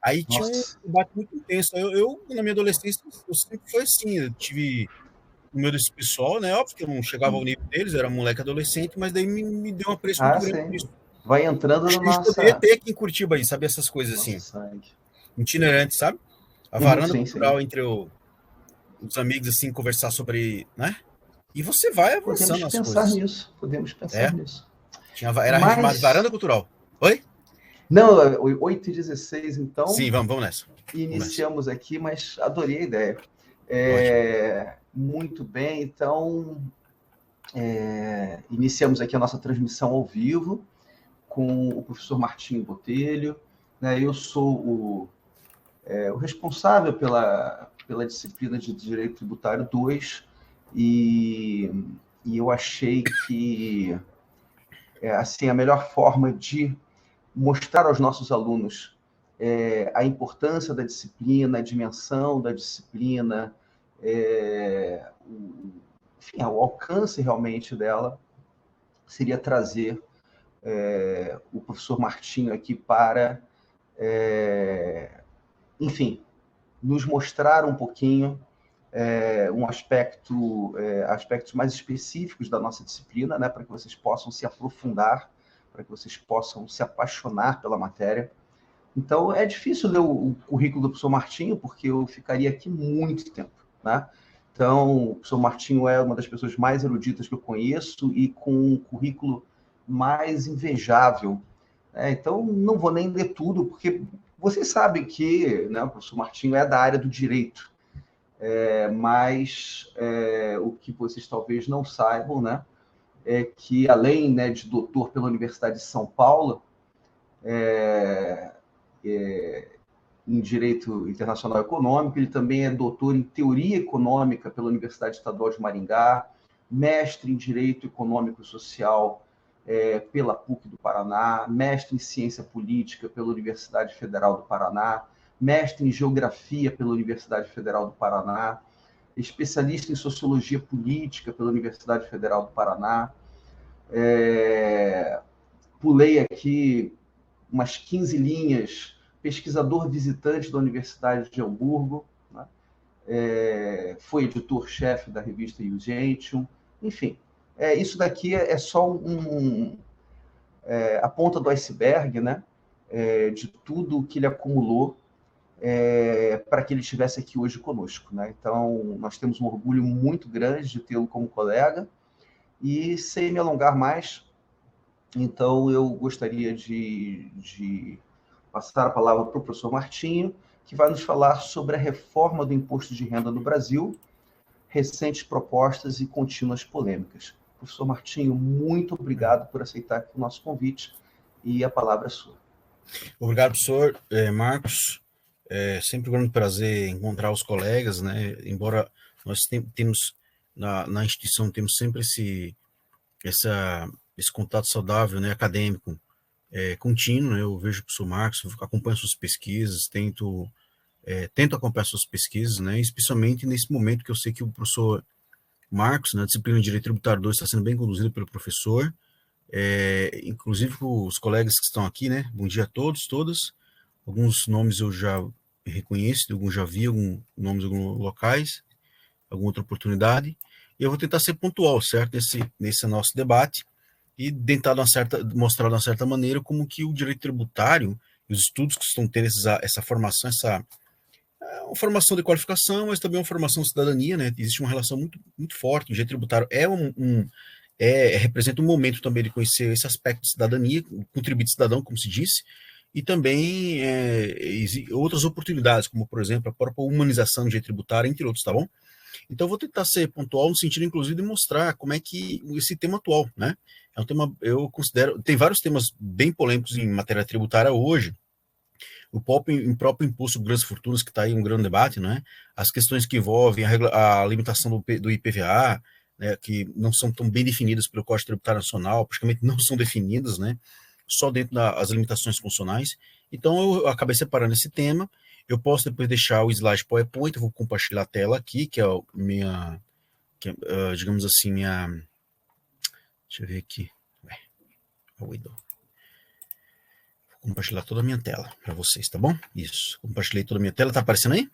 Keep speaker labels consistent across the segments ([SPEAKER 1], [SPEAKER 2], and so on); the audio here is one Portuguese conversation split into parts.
[SPEAKER 1] Aí tinha um
[SPEAKER 2] Nossa.
[SPEAKER 1] debate muito intenso. Na minha adolescência, eu sempre foi assim, eu tive o meu desse pessoal, né? Óbvio que eu não chegava ao nível deles, eu era moleque adolescente, mas daí me deu um apreço muito
[SPEAKER 2] Ah,
[SPEAKER 1] grande por
[SPEAKER 2] sim.
[SPEAKER 1] isso.
[SPEAKER 2] Vai entrando
[SPEAKER 1] Acho
[SPEAKER 2] na
[SPEAKER 1] que a gente poderia
[SPEAKER 2] nossa,
[SPEAKER 1] ter aqui em Curitiba aí, sabe? Essas coisas
[SPEAKER 2] nosso
[SPEAKER 1] assim,
[SPEAKER 2] sangue.
[SPEAKER 1] itinerantes, sabe? A
[SPEAKER 2] Uhum,
[SPEAKER 1] varanda
[SPEAKER 2] sim, sim.
[SPEAKER 1] cultural entre os amigos, assim, conversar sobre, né? E você vai avançando
[SPEAKER 2] Podemos
[SPEAKER 1] nas
[SPEAKER 2] pensar
[SPEAKER 1] coisas.
[SPEAKER 2] nisso. Podemos pensar
[SPEAKER 1] É,
[SPEAKER 2] nisso.
[SPEAKER 1] era chamado
[SPEAKER 2] Mas,
[SPEAKER 1] varanda cultural. Oi?
[SPEAKER 2] não, 8h16, então,
[SPEAKER 1] Sim, vamos nessa. Vamos nessa.
[SPEAKER 2] iniciamos aqui, mas adorei a ideia.
[SPEAKER 1] Ótimo.
[SPEAKER 2] Muito bem, então, iniciamos aqui a nossa transmissão ao vivo com o professor Martinho Botelho. Né? Eu sou o responsável pela disciplina de Direito Tributário 2 e, e eu achei que assim, a melhor forma de mostrar aos nossos alunos a importância da disciplina, a dimensão da disciplina, enfim, o alcance realmente dela, seria trazer o professor Martinho aqui para, enfim, nos mostrar um pouquinho aspectos mais específicos da nossa disciplina, né, para que vocês possam se aprofundar, para que vocês possam se apaixonar pela matéria. Então, é difícil ler o currículo do professor Martinho, porque eu ficaria aqui muito tempo, né? Então, o professor Martinho é uma das pessoas mais eruditas que eu conheço e com um currículo mais invejável. Então, não vou nem ler tudo, porque vocês sabem que, né, o professor Martinho é da área do direito, mas o que vocês talvez não saibam, né, é que, além, né, de doutor pela Universidade de São Paulo, em Direito Internacional Econômico, ele também é doutor em Teoria Econômica pela Universidade Estadual de Maringá, mestre em Direito Econômico e Social pela PUC do Paraná, mestre em Ciência Política pela Universidade Federal do Paraná, mestre em Geografia pela Universidade Federal do Paraná, especialista em Sociologia Política pela Universidade Federal do Paraná. Pulei aqui umas 15 linhas, pesquisador visitante da Universidade de Hamburgo, né? Foi editor-chefe da revista Ius Gentium, enfim. Isso daqui é só a ponta do iceberg, né? De tudo que ele acumulou para que ele estivesse aqui hoje conosco. Né? Então, nós temos um orgulho muito grande de tê-lo como colega, e sem me alongar mais, então eu gostaria de passar a palavra para o professor Martinho, que vai nos falar sobre a reforma do imposto de renda no Brasil, recentes propostas e contínuas polêmicas. Professor Martinho, muito obrigado por aceitar o nosso convite, e a palavra é sua.
[SPEAKER 1] Obrigado, professor Marcos. É sempre um grande prazer encontrar os colegas, né? Embora nós temos na instituição temos sempre esse contato saudável, né, acadêmico, contínuo, né? Eu vejo o professor Marcos, acompanho suas pesquisas, tento acompanhar suas pesquisas, né? Especialmente nesse momento que eu sei que o professor Marcos, na disciplina de Direito Tributário 2, está sendo bem conduzido pelo professor, inclusive os colegas que estão aqui, né? Bom dia a todos, todas. Alguns nomes eu já reconheço, alguns já vi, nomes de alguns locais, alguma outra oportunidade. E eu vou tentar ser pontual, certo? Nesse nosso debate e tentar mostrar de uma certa maneira como que o direito tributário, os estudos que estão tendo essa formação, uma formação de qualificação, mas também uma formação de cidadania, né? Existe uma relação muito, muito forte. O direito tributário representa um momento também de conhecer esse aspecto de cidadania, contribuir de cidadão, como se disse, e também outras oportunidades, como, por exemplo, a própria humanização do direito tributário, entre outros, tá bom? Então, eu vou tentar ser pontual no sentido, inclusive, de mostrar como é que esse tema atual, né? É um tema, eu considero, tem vários temas bem polêmicos em matéria tributária hoje, o próprio imposto de grandes fortunas, que está aí um grande debate, né? As questões que envolvem a limitação do IPVA, né, que não são tão bem definidas pelo Código Tributário Nacional, praticamente não são definidas, né? Só dentro das limitações funcionais. Então, eu acabei separando esse tema. Eu posso depois deixar o slide PowerPoint, eu vou compartilhar a tela aqui, que é digamos assim, deixa eu ver aqui. Vou compartilhar toda a minha tela para vocês, tá bom? Isso. Compartilhei toda a minha tela. Tá aparecendo aí?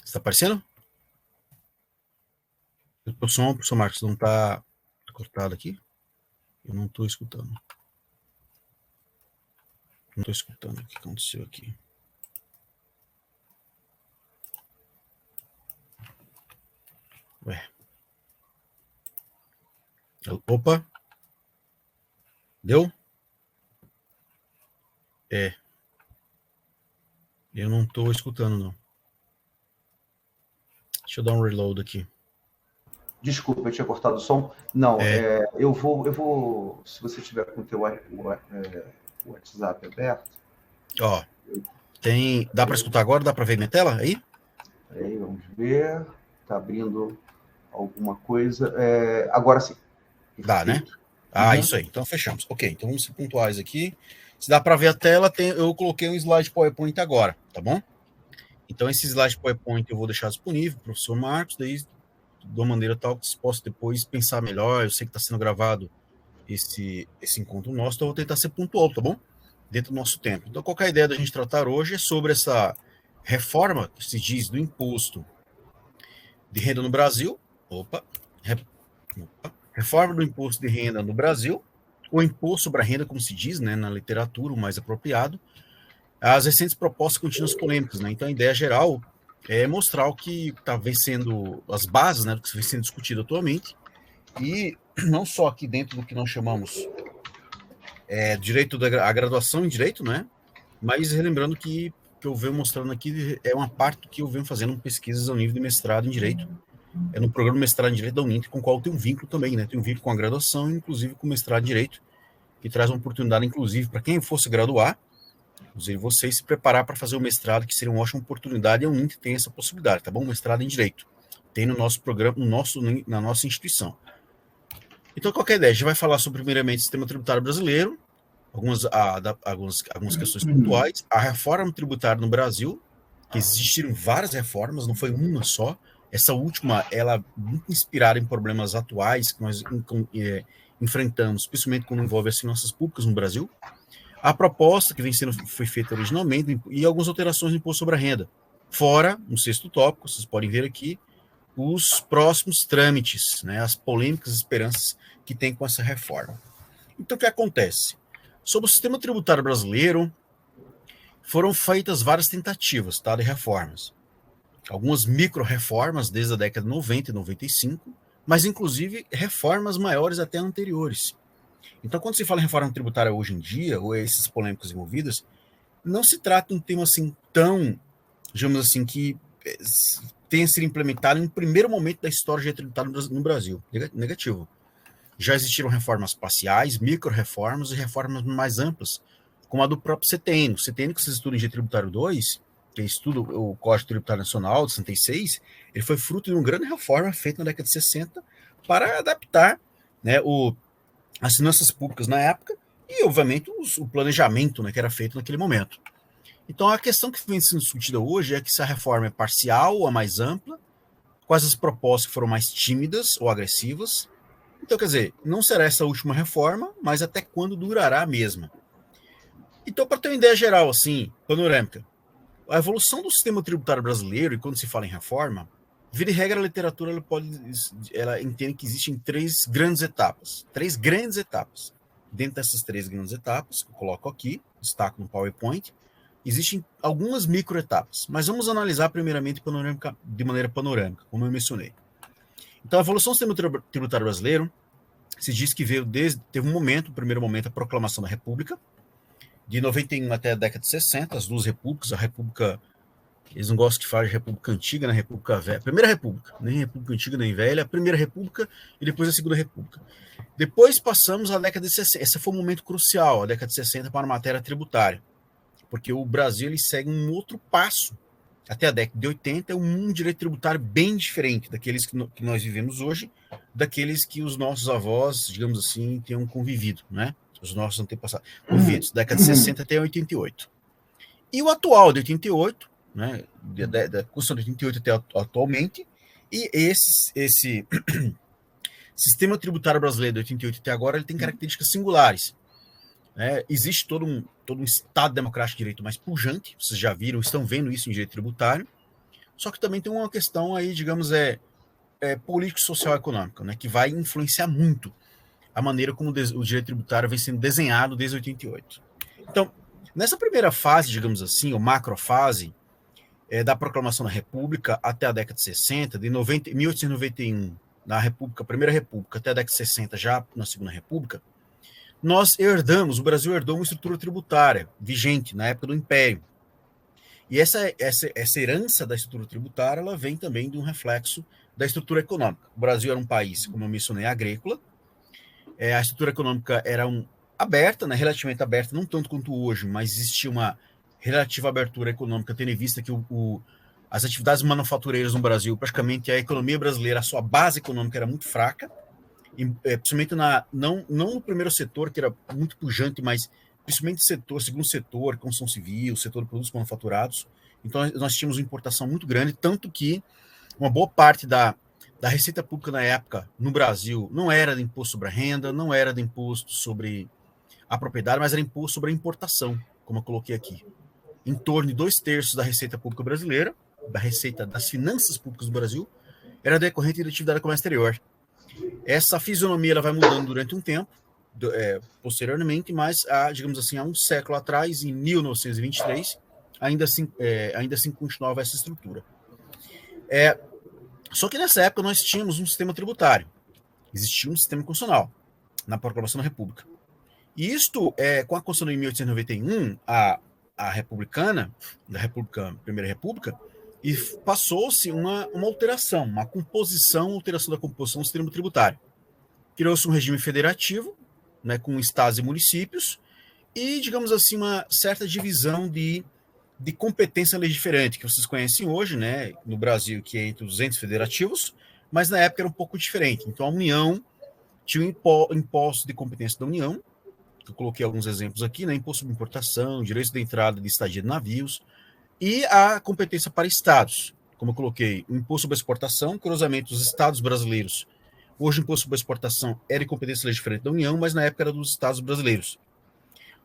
[SPEAKER 1] Está aparecendo? O som, professor Marcos, não está cortado aqui? Eu não estou escutando. Não estou escutando o que aconteceu aqui. Ué. Opa. Deu? É. Eu não estou escutando, não. Deixa eu dar um reload aqui.
[SPEAKER 2] Desculpa, eu tinha cortado o som. Não, eu vou. Se você tiver com o teu WhatsApp aberto.
[SPEAKER 1] Ó, dá para escutar agora? Dá para ver minha tela aí?
[SPEAKER 2] Peraí, vamos ver. Está abrindo alguma coisa. Agora sim.
[SPEAKER 1] Dá, né? Ah, isso aí. Então fechamos. Ok, então vamos ser pontuais aqui. Se dá para ver a tela, eu coloquei um slide PowerPoint agora, tá bom? Então esse slide PowerPoint eu vou deixar disponível para o professor Marcos, daí de uma maneira tal que vocês possam depois pensar melhor. Eu sei que está sendo gravado esse encontro nosso, então eu vou tentar ser pontual, tá bom? Dentro do nosso tempo. Então, qual é a ideia da gente tratar hoje é sobre essa reforma que se diz do imposto de renda no Brasil. Reforma do imposto de renda no Brasil, o imposto sobre a renda, como se diz, né, na literatura, o mais apropriado, as recentes propostas contínuas polêmicas, né? Então, a ideia geral é mostrar o que está vencendo, as bases, né, do que vem sendo discutido atualmente, e não só aqui dentro do que nós chamamos direito a graduação em direito, né? Mas relembrando que eu venho mostrando aqui é uma parte do que eu venho fazendo pesquisas ao nível de mestrado em direito. É no programa mestrado em direito da Uninter, com o qual tem um vínculo também, né? Tem um vínculo com a graduação, inclusive com o mestrado em direito, que traz uma oportunidade, inclusive, para quem fosse graduar, inclusive vocês se preparar para fazer o mestrado, que seria uma ótima oportunidade, e a Uninter tem essa possibilidade, tá bom? Mestrado em direito. Tem no nosso programa, na nossa instituição. Então, qual é a ideia? A gente vai falar sobre, primeiramente, o sistema tributário brasileiro, algumas questões pontuais, a reforma tributária no Brasil, que existiram várias reformas, não foi uma só. Essa última, ela muito inspirada em problemas atuais que nós enfrentamos, especialmente quando envolve as finanças públicas no Brasil. A proposta que foi feita originalmente e algumas alterações no imposto sobre a renda. Fora, um sexto tópico, vocês podem ver aqui, os próximos trâmites, né, as polêmicas esperanças que tem com essa reforma. Então, o que acontece? Sobre o sistema tributário brasileiro, foram feitas várias tentativas, tá, de reformas. Algumas micro-reformas desde a década de 90 e 95, mas inclusive reformas maiores até anteriores. Então, quando se fala em reforma tributária hoje em dia, ou esses polêmicas envolvidas, não se trata de um tema assim tão, digamos assim, que tenha sido implementado em um primeiro momento da história de direito tributário no Brasil. Negativo. Já existiram reformas parciais, micro-reformas e reformas mais amplas, como a do próprio CTN. O CTN, que vocês estudam em Direito Tributário 2, que estuda o Código Tributário Nacional de 66, ele foi fruto de uma grande reforma feita na década de 60 para adaptar, né, as finanças públicas na época e, obviamente, o planejamento, né, que era feito naquele momento. Então, a questão que vem sendo discutida hoje é que se a reforma é parcial ou a mais ampla, quais as propostas que foram mais tímidas ou agressivas. Então, quer dizer, não será essa última reforma, mas até quando durará a mesma. Então, para ter uma ideia geral, assim, panorâmica, a evolução do sistema tributário brasileiro, e quando se fala em reforma, vira e regra a literatura, ela entende que existem três grandes etapas. Dentro dessas três grandes etapas, que eu coloco aqui, destaco no PowerPoint, existem algumas microetapas, mas vamos analisar primeiramente de maneira panorâmica, como eu mencionei. Então, a evolução do sistema tributário brasileiro se diz que teve um primeiro momento, a proclamação da República, de 91 até a década de 60, as duas repúblicas, a República, eles não gostam de falar de República Antiga, né? República Velha, Primeira República, nem República Antiga nem Velha, a Primeira República e depois a Segunda República. Depois passamos à década de 60, esse foi um momento crucial, a década de 60 para a matéria tributária, porque o Brasil ele segue um outro passo. Até a década de 80 é um direito tributário bem diferente daqueles que nós vivemos hoje, daqueles que os nossos avós, digamos assim, tenham convivido, né? Os nossos antepassados convividos, década de 60 até 88. E o atual de 88, né, da Constituição de 88 até atualmente, e esse sistema tributário brasileiro de 88 até agora, ele tem características singulares. né? Existe todo um Estado democrático de direito mais pujante, vocês já viram, estão vendo isso em direito tributário, só que também tem uma questão aí, digamos, político-social econômica, né, que vai influenciar muito a maneira como o direito tributário vem sendo desenhado desde 88. Então, nessa primeira fase, digamos assim, ou macrofase, da proclamação da República até a década de 60, de 1891, na República, Primeira República, até a década de 60, já na Segunda República, o Brasil herdou uma estrutura tributária vigente na época do Império. E essa herança da estrutura tributária, ela vem também de um reflexo da estrutura econômica. O Brasil era um país, como eu mencionei, agrícola. A estrutura econômica era aberta, né, relativamente aberta, não tanto quanto hoje, mas existia uma relativa abertura econômica, tendo em vista que as atividades manufatureiras no Brasil, praticamente a economia brasileira, a sua base econômica era muito fraca, principalmente não no primeiro setor, que era muito pujante, mas principalmente segundo setor, construção civil, setor de produtos manufaturados. Então, nós tínhamos uma importação muito grande, tanto que uma boa parte da receita pública na época, no Brasil, não era de imposto sobre a renda, não era de imposto sobre a propriedade, mas era imposto sobre a importação, como eu coloquei aqui. Em torno de 2/3 da receita pública brasileira, da receita das finanças públicas do Brasil, era decorrente da atividade comércio exterior. Essa fisionomia ela vai mudando durante um tempo, posteriormente, mas, digamos assim, há um século atrás, em 1923, ainda assim continuava essa estrutura. Só que nessa época nós tínhamos um sistema tributário, existia um sistema constitucional na proclamação da República. E isto, com a Constituição de 1891, a republicana, da Primeira República, e passou-se uma alteração, alteração da composição do sistema tributário. Criou-se um regime federativo, né, com estados e municípios, e, digamos assim, uma certa divisão de competência legiferante, que vocês conhecem hoje, né, no Brasil, que é entre os entes federativos, mas na época era um pouco diferente. Então, a União tinha o imposto de competência da União, que eu coloquei alguns exemplos aqui, né, imposto sobre importação, direitos de entrada e de estadia de navios, e a competência para estados, como eu coloquei, o imposto sobre exportação, curiosamente, os estados brasileiros. Hoje, o imposto sobre exportação era de competência legiferante da União, mas na época era dos estados brasileiros.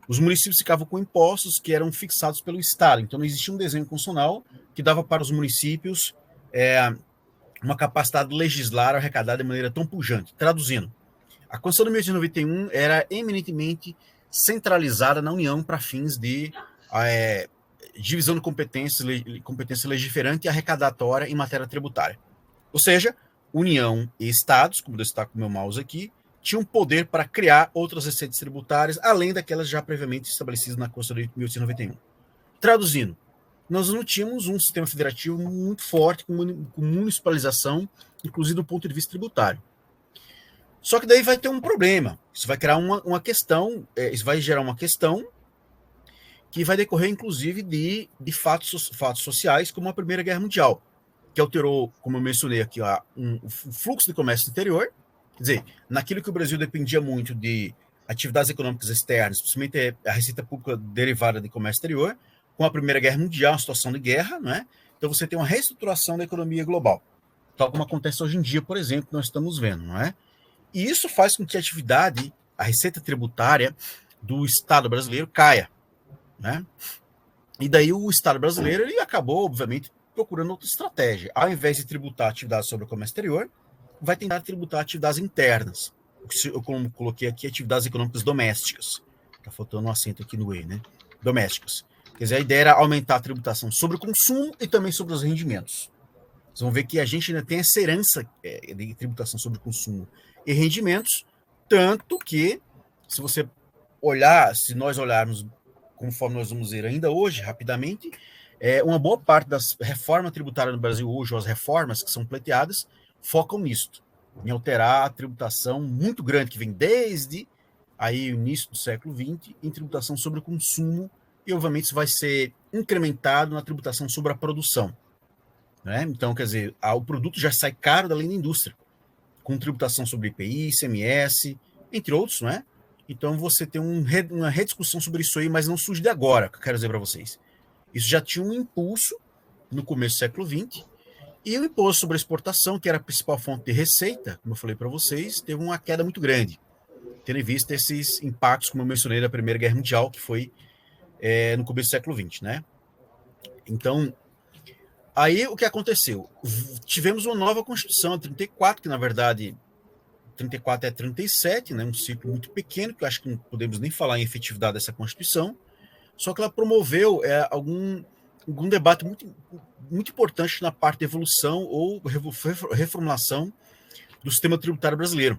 [SPEAKER 1] Os municípios ficavam com impostos que eram fixados pelo Estado. Então, não existia um desenho constitucional que dava para os municípios uma capacidade de legislar ou arrecadar de maneira tão pujante. Traduzindo, a Constituição de 1891 era eminentemente centralizada na União para fins de divisão de competência legiferante e arrecadatória em matéria tributária. Ou seja, União e Estados, como eu destaco com o meu mouse aqui, tinham poder para criar outras receitas tributárias, além daquelas já previamente estabelecidas na Constituição de 1891. Traduzindo, nós não tínhamos um sistema federativo muito forte, com municipalização, inclusive do ponto de vista tributário. Só que daí vai ter um problema. Isso vai criar uma questão, isso vai gerar uma questão que vai decorrer, inclusive, de fatos sociais, como a Primeira Guerra Mundial, que alterou, como eu mencionei aqui, o fluxo de comércio interior. Quer dizer, naquilo que o Brasil dependia muito de atividades econômicas externas, principalmente a receita pública derivada de comércio exterior, com a Primeira Guerra Mundial, uma situação de guerra, não é? Então você tem uma reestruturação da economia global, tal como acontece hoje em dia, por exemplo, que nós estamos vendo, não é? E isso faz com que a receita tributária do Estado brasileiro caia, né? E daí o Estado brasileiro ele acabou, obviamente, procurando outra estratégia. Ao invés de tributar atividades sobre o comércio exterior, vai tentar tributar atividades internas. Eu coloquei aqui, atividades econômicas domésticas. Está faltando um acento aqui no E, né? Domésticas. Quer dizer, a ideia era aumentar a tributação sobre o consumo e também sobre os rendimentos. Vocês vão ver que a gente ainda tem essa herança de tributação sobre consumo e rendimentos, tanto que, se nós olharmos, conforme nós vamos ver ainda hoje, rapidamente, uma boa parte das reformas tributárias no Brasil hoje, ou as reformas que são pleiteadas, focam nisto, em alterar a tributação muito grande, que vem desde aí, o início do século XX, em tributação sobre o consumo, e obviamente isso vai ser incrementado na tributação sobre a produção. Né? Então, quer dizer, o produto já sai caro da lei da indústria, com tributação sobre IPI, ICMS, entre outros, não é? Então você tem uma rediscussão sobre isso aí, mas não surge de agora, que eu quero dizer para vocês. Isso já tinha um impulso no começo do século XX, e o imposto sobre a exportação, que era a principal fonte de receita, como eu falei para vocês, teve uma queda muito grande. tendo em vista esses impactos, como eu mencionei, da Primeira Guerra Mundial, que foi no começo do século XX, né? Então, aí o que aconteceu? Tivemos uma nova Constituição, a 34, que na verdade 34 é 37, né? Um ciclo muito pequeno, que eu acho que não podemos nem falar em efetividade dessa Constituição, só que ela promoveu algum debate muito importante na parte de evolução ou reformulação do sistema tributário brasileiro,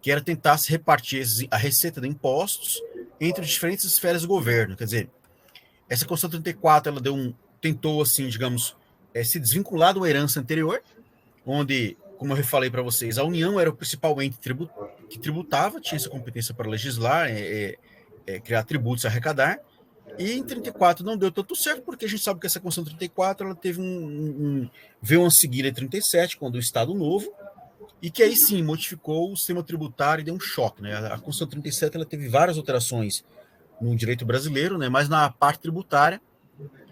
[SPEAKER 1] que era tentar se repartir a receita de impostos entre diferentes esferas do governo. Quer dizer, essa Constituição 34, ela tentou, assim, digamos, se desvincular de uma herança anterior, onde, como eu falei para vocês, a União era o principal ente que tributava, tinha essa competência para legislar, criar tributos e arrecadar, e em 34 não deu tanto certo, porque a gente sabe que essa Constituição 34 ela teve veio a seguir em 37, quando o Estado Novo, e que aí sim modificou o sistema tributário e deu um choque, né? A Constituição 37 ela teve várias alterações no direito brasileiro, né? Mas na parte tributária,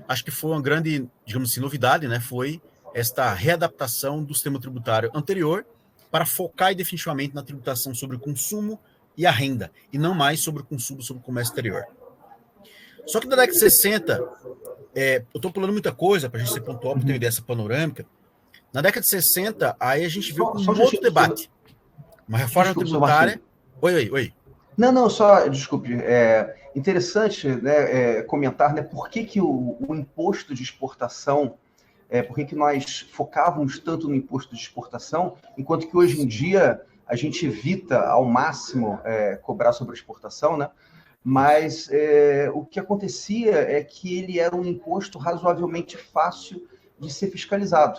[SPEAKER 1] acho que foi uma grande, digamos assim, novidade, né? Foi esta readaptação do sistema tributário anterior para focar definitivamente na tributação sobre o consumo e a renda, e não mais sobre o consumo, sobre o comércio exterior. Só que na década de 60, eu estou pulando muita coisa para a gente ser pontual, para ter uma ideia dessa panorâmica. Na década de 60, aí a gente viu um outro debate. Uma reforma tributária. Oi.
[SPEAKER 2] Não, só, desculpe. Interessante, né, comentar, né, por que o imposto de exportação, por que nós focávamos tanto no imposto de exportação, enquanto que hoje em dia a gente evita ao máximo cobrar sobre a exportação, né? Mas o que acontecia é que ele era um imposto razoavelmente fácil de ser fiscalizado.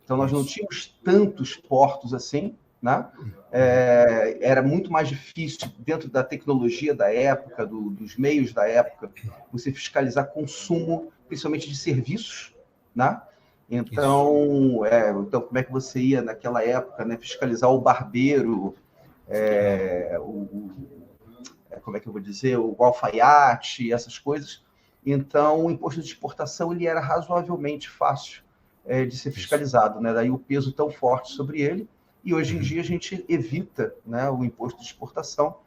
[SPEAKER 2] Então, nós não tínhamos tantos portos assim, né? Era muito mais difícil, dentro da tecnologia da época, dos meios da época, você fiscalizar consumo, principalmente de serviços, né? Então, como é que você ia, naquela época, né, fiscalizar o barbeiro, como é que eu vou dizer, o alfaiate, essas coisas. Então, o imposto de exportação ele era razoavelmente fácil de ser fiscalizado, né? Daí o peso tão forte sobre ele, e hoje em dia a gente evita, né, o imposto de exportação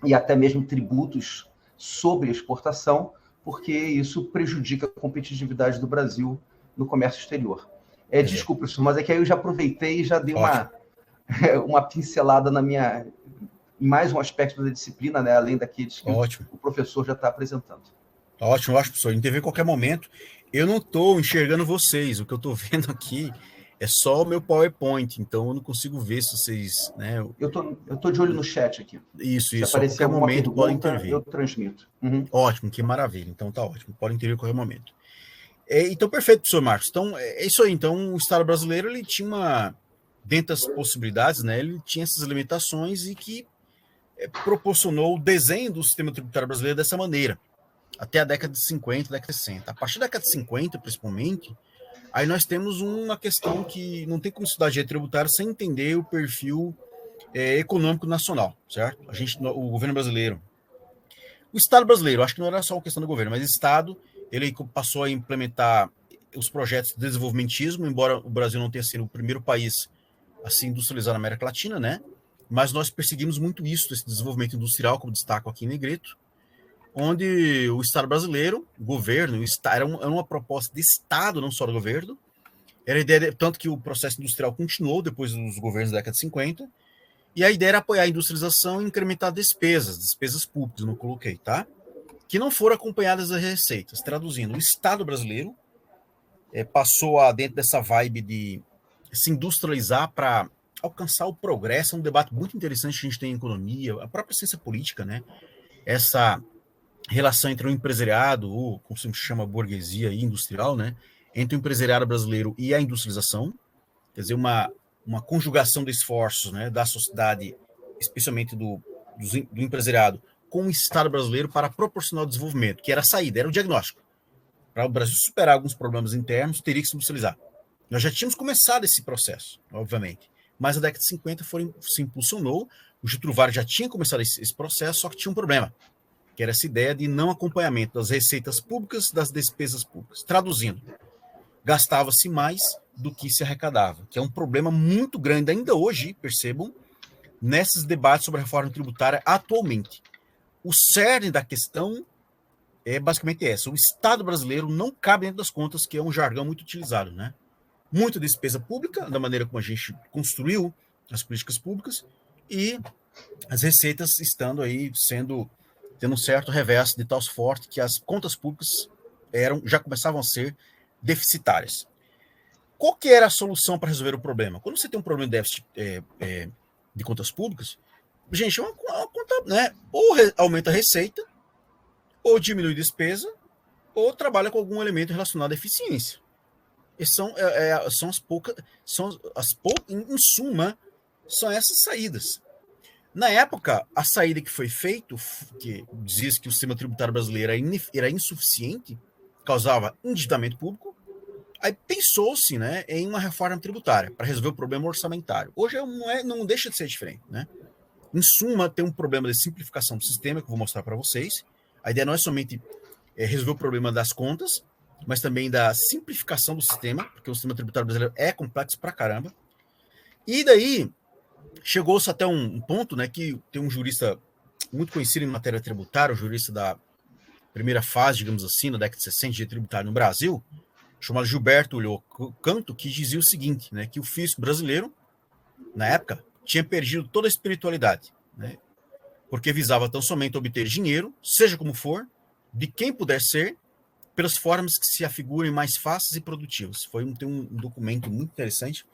[SPEAKER 2] e até mesmo tributos sobre a exportação, porque isso prejudica a competitividade do Brasil no comércio exterior. Desculpa, professor, mas é que aí eu já aproveitei e já dei uma pincelada em mais um aspecto da disciplina, né, além daqueles que o professor já está apresentando.
[SPEAKER 1] Ótimo, professor. A gente vê em qualquer momento. Eu não estou enxergando vocês, o que eu estou vendo aqui é só o meu PowerPoint, então eu não consigo ver se vocês... Né,
[SPEAKER 2] eu tô de olho no chat aqui.
[SPEAKER 1] Isso, a qualquer momento podem intervir.
[SPEAKER 2] Eu transmito.
[SPEAKER 1] Ótimo, que maravilha. Então tá ótimo, podem intervir a qualquer momento. Então, perfeito, professor Marcos. Então, é isso aí. Então, o Estado brasileiro, ele tinha dentro das possibilidades, né, ele tinha essas limitações e que proporcionou o desenho do sistema tributário brasileiro dessa maneira, até a década de 50, década de 60. A partir da década de 50, principalmente, aí nós temos uma questão que não tem como estudar direito tributário sem entender o perfil econômico nacional, certo? O governo brasileiro, o Estado brasileiro, acho que não era só uma questão do governo, mas o Estado, ele passou a implementar os projetos de desenvolvimentismo, embora o Brasil não tenha sido o primeiro país a se industrializar na América Latina, né? Mas nós perseguimos muito isso, esse desenvolvimento industrial, como destaco aqui em negrito, onde o Estado brasileiro, o governo, era uma proposta de Estado, não só do governo, era a ideia, tanto que o processo industrial continuou depois dos governos da década de 50, e a ideia era apoiar a industrialização e incrementar despesas públicas, não coloquei, tá? Que não foram acompanhadas das receitas. Traduzindo, o Estado brasileiro passou dentro dessa vibe de se industrializar para alcançar o progresso. É um debate muito interessante que a gente tem em economia, a própria ciência política, né? Essa relação entre o empresariado, ou como se chama burguesia industrial, né? Entre o empresariado brasileiro e a industrialização, quer dizer, uma conjugação de esforços, né, da sociedade, especialmente do empresariado, com o Estado brasileiro para proporcionar o desenvolvimento, que era a saída, era o diagnóstico. Para o Brasil superar alguns problemas internos, teria que se industrializar. Nós já tínhamos começado esse processo, obviamente, mas na década de 50 se impulsionou, o Getúlio Vargas já tinha começado esse processo, só que tinha um problema, que era essa ideia de não acompanhamento das receitas públicas, das despesas públicas. Traduzindo, gastava-se mais do que se arrecadava, que é um problema muito grande ainda hoje, percebam, nesses debates sobre a reforma tributária atualmente. O cerne da questão é basicamente essa. O Estado brasileiro não cabe dentro das contas, que é um jargão muito utilizado, né? Muita despesa pública, da maneira como a gente construiu as políticas públicas, e as receitas estando aí tendo um certo revés de tal sorte que as contas públicas já começavam a ser deficitárias. Qual que era a solução para resolver o problema? Quando você tem um problema de déficit de contas públicas, gente, uma conta, né? Ou aumenta a receita, ou diminui a despesa, ou trabalha com algum elemento relacionado à eficiência. Essas são as poucas, em suma, são essas saídas. Na época, a saída que foi feita, que dizia que o sistema tributário brasileiro era insuficiente, causava endividamento público, aí pensou-se, né, em uma reforma tributária para resolver o problema orçamentário. Hoje não deixa de ser diferente, né? Em suma, tem um problema de simplificação do sistema que eu vou mostrar para vocês. A ideia não é somente resolver o problema das contas, mas também da simplificação do sistema, porque o sistema tributário brasileiro é complexo pra caramba. E daí chegou-se até um ponto, né, que tem um jurista muito conhecido em matéria tributária, o jurista da primeira fase, digamos assim, na década de 60 de tributário no Brasil, chamado Gilberto Canto, que dizia o seguinte, né, que o fisco brasileiro, na época, tinha perdido toda a espiritualidade, né, porque visava tão somente obter dinheiro, seja como for, de quem puder ser, pelas formas que se afigurem mais fáceis e produtivas. Tem um documento muito interessante,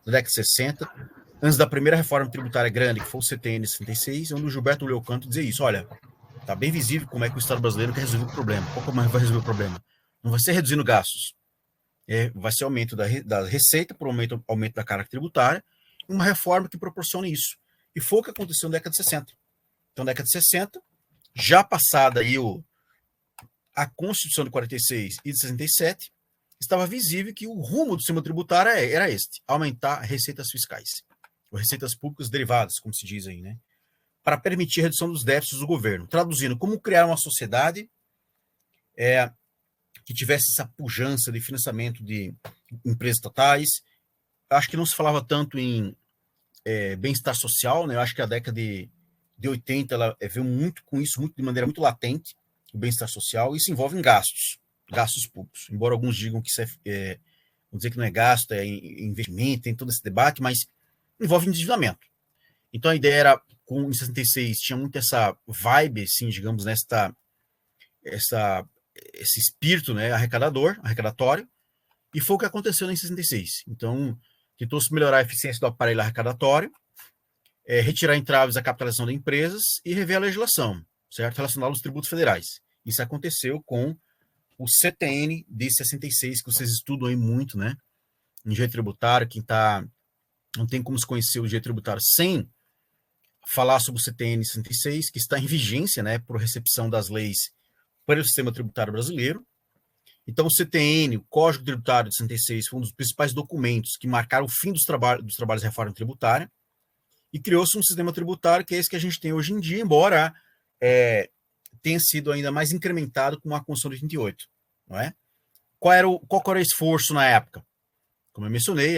[SPEAKER 1] da década de 60, antes da primeira reforma tributária grande, que foi o CTN 66, onde o Gilberto Canto dizia isso, olha, está bem visível como é que o Estado brasileiro quer resolver o problema. Qual como vai resolver o problema? Não vai ser reduzindo gastos, vai ser aumento da receita por aumento da carga tributária, uma reforma que proporcione isso. E foi o que aconteceu na década de 60. Então, na década de 60, já passada aí a Constituição de 46 e de 67, estava visível que o rumo do sistema tributário era este, aumentar receitas fiscais, ou receitas públicas derivadas, como se diz aí, né? Para permitir a redução dos déficits do governo. Traduzindo, como criar uma sociedade que tivesse essa pujança de financiamento de empresas estatais. Acho que não se falava tanto em bem-estar social, né? Eu acho que a década de 80 ela veio muito com isso, de maneira muito latente, o bem-estar social. Isso envolve em gastos públicos. Embora alguns digam que isso vamos dizer que não é gasto, é investimento, tem todo esse debate, mas envolve endividamento. Então a ideia era, em 66, tinha muito essa vibe, assim, digamos, esse espírito, né, arrecadatório, e foi o que aconteceu em 66. Então, tentou-se melhorar a eficiência do aparelho arrecadatório, retirar entraves à capitalização de empresas e rever a legislação, certo? Relacionada aos tributos federais. Isso aconteceu com o CTN de 66, que vocês estudam aí muito, né? Em direito tributário, não tem como se conhecer o direito tributário sem falar sobre o CTN 66, que está em vigência, né, por recepção das leis para o sistema tributário brasileiro. Então, o CTN, o Código Tributário de 66, foi um dos principais documentos que marcaram o fim dos trabalhos de reforma tributária, e criou-se um sistema tributário que é esse que a gente tem hoje em dia, embora tenha sido ainda mais incrementado com a Constituição de 88, não é? Qual era o esforço na época? Como eu mencionei,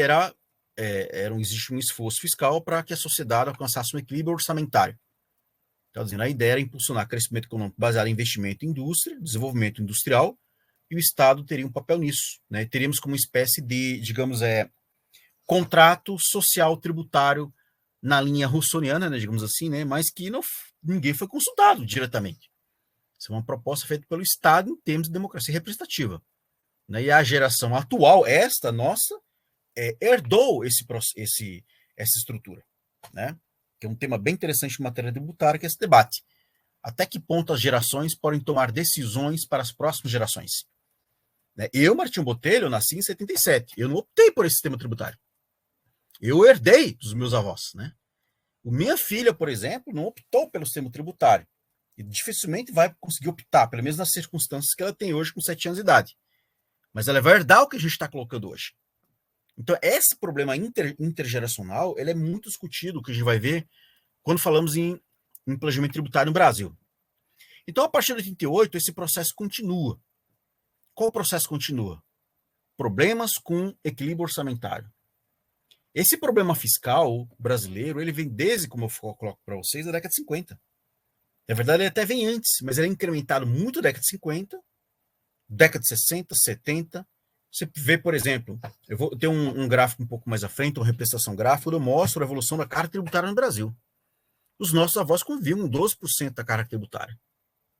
[SPEAKER 1] existe um esforço fiscal para que a sociedade alcançasse um equilíbrio orçamentário. Então, dizendo, a ideia era impulsionar crescimento econômico baseado em investimento em indústria, desenvolvimento industrial, e o Estado teria um papel nisso, né? Teríamos como uma espécie de, digamos, contrato social tributário na linha russoniana, né, digamos assim, né, mas que ninguém foi consultado diretamente. Isso é uma proposta feita pelo Estado em termos de democracia representativa, né? E a geração atual, esta nossa, herdou essa estrutura, né? Que é um tema bem interessante em matéria tributária, que é esse debate. Até que ponto as gerações podem tomar decisões para as próximas gerações? Né? Eu, Martinho Botelho, nasci em 77. Eu não optei por esse sistema tributário. Eu herdei dos meus avós, né? Minha filha, por exemplo, não optou pelo sistema tributário. E dificilmente vai conseguir optar, pelo menos nas circunstâncias que ela tem hoje com 7 anos de idade. Mas ela vai herdar o que a gente está colocando hoje. Então, esse problema intergeracional, ele é muito discutido, que a gente vai ver quando falamos em planejamento tributário no Brasil. Então, a partir de 88, esse processo continua. Qual o processo continua? Problemas com equilíbrio orçamentário. Esse problema fiscal brasileiro, ele vem desde, como eu coloco para vocês, da década de 50. Na verdade, ele até vem antes, mas ele é incrementado muito na década de 50, década de 60, 70. Você vê, por exemplo, eu vou ter um gráfico um pouco mais à frente, uma representação gráfica, onde eu mostro a evolução da carga tributária no Brasil. Os nossos avós conviviam com 12% da carga tributária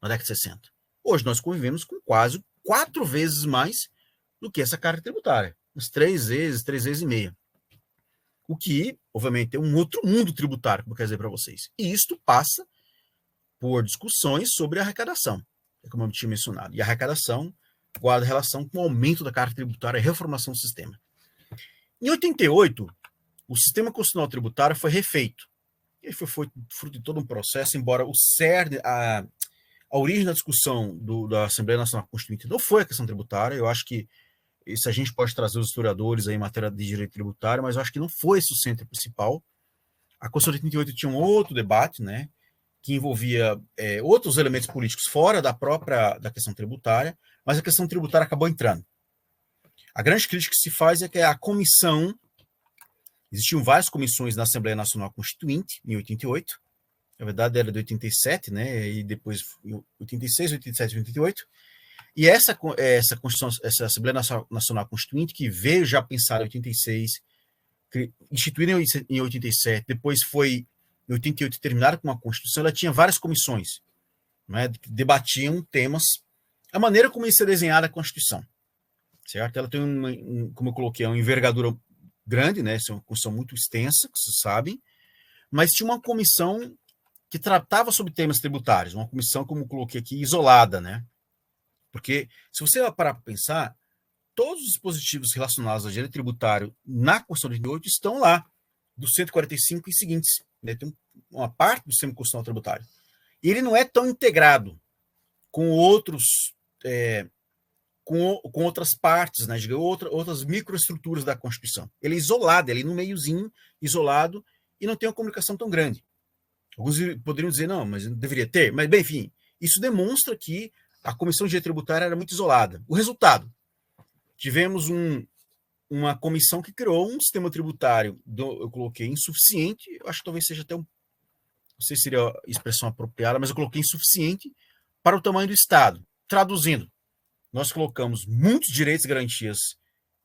[SPEAKER 1] na década de 60. Hoje nós convivemos com quase 4 vezes mais do que essa carga tributária. Uns 3 vezes e meia. O que, obviamente, é um outro mundo tributário, como eu quero dizer para vocês. E isto passa por discussões sobre a arrecadação, como eu tinha mencionado. E a arrecadação guarda relação com o aumento da carga tributária e a reformação do sistema. Em 88, o sistema constitucional tributário foi refeito. Ele foi fruto de todo um processo, embora o cerne, a origem da discussão da Assembleia Nacional Constituinte não foi a questão tributária. Eu acho que isso a gente pode trazer os historiadores aí em matéria de direito tributário, mas eu acho que não foi esse o centro principal. A Constituição de 88 tinha um outro debate, né, que envolvia outros elementos políticos fora da questão tributária, mas a questão tributária acabou entrando. A grande crítica que se faz é que a comissão, existiam várias comissões na Assembleia Nacional Constituinte, em 88, na verdade era de 87, né, e depois 86, 87 e 88, e essa Constituição, essa Assembleia Nacional Constituinte, que veio já pensar em 86, instituída em 87, depois foi em 88 terminada com uma Constituição, ela tinha várias comissões, né, que debatiam temas, a maneira como ia ser desenhada a Constituição, certo? Ela tem, como eu coloquei, uma envergadura grande, né, é uma Constituição muito extensa, que vocês sabem, mas tinha uma comissão que tratava sobre temas tributários, uma comissão, como eu coloquei aqui, isolada, né? Porque, se você parar para pensar, todos os dispositivos relacionados ao direito tributário na Constituição de 88 estão lá, dos 145 e seguintes. Né? Tem uma parte do sistema constitucional tributário. E ele não é tão integrado com outros, com outras partes, né? Outras microestruturas da Constituição. Ele é isolado, ele é no meiozinho, isolado, e não tem uma comunicação tão grande. Alguns poderiam dizer, não, mas deveria ter. Mas, bem, enfim, isso demonstra que a Comissão de Direito Tributário era muito isolada. O resultado, tivemos uma comissão que criou um sistema tributário, eu coloquei insuficiente, eu acho que talvez seja até não sei se seria a expressão apropriada, mas eu coloquei insuficiente para o tamanho do Estado. Traduzindo, nós colocamos muitos direitos e garantias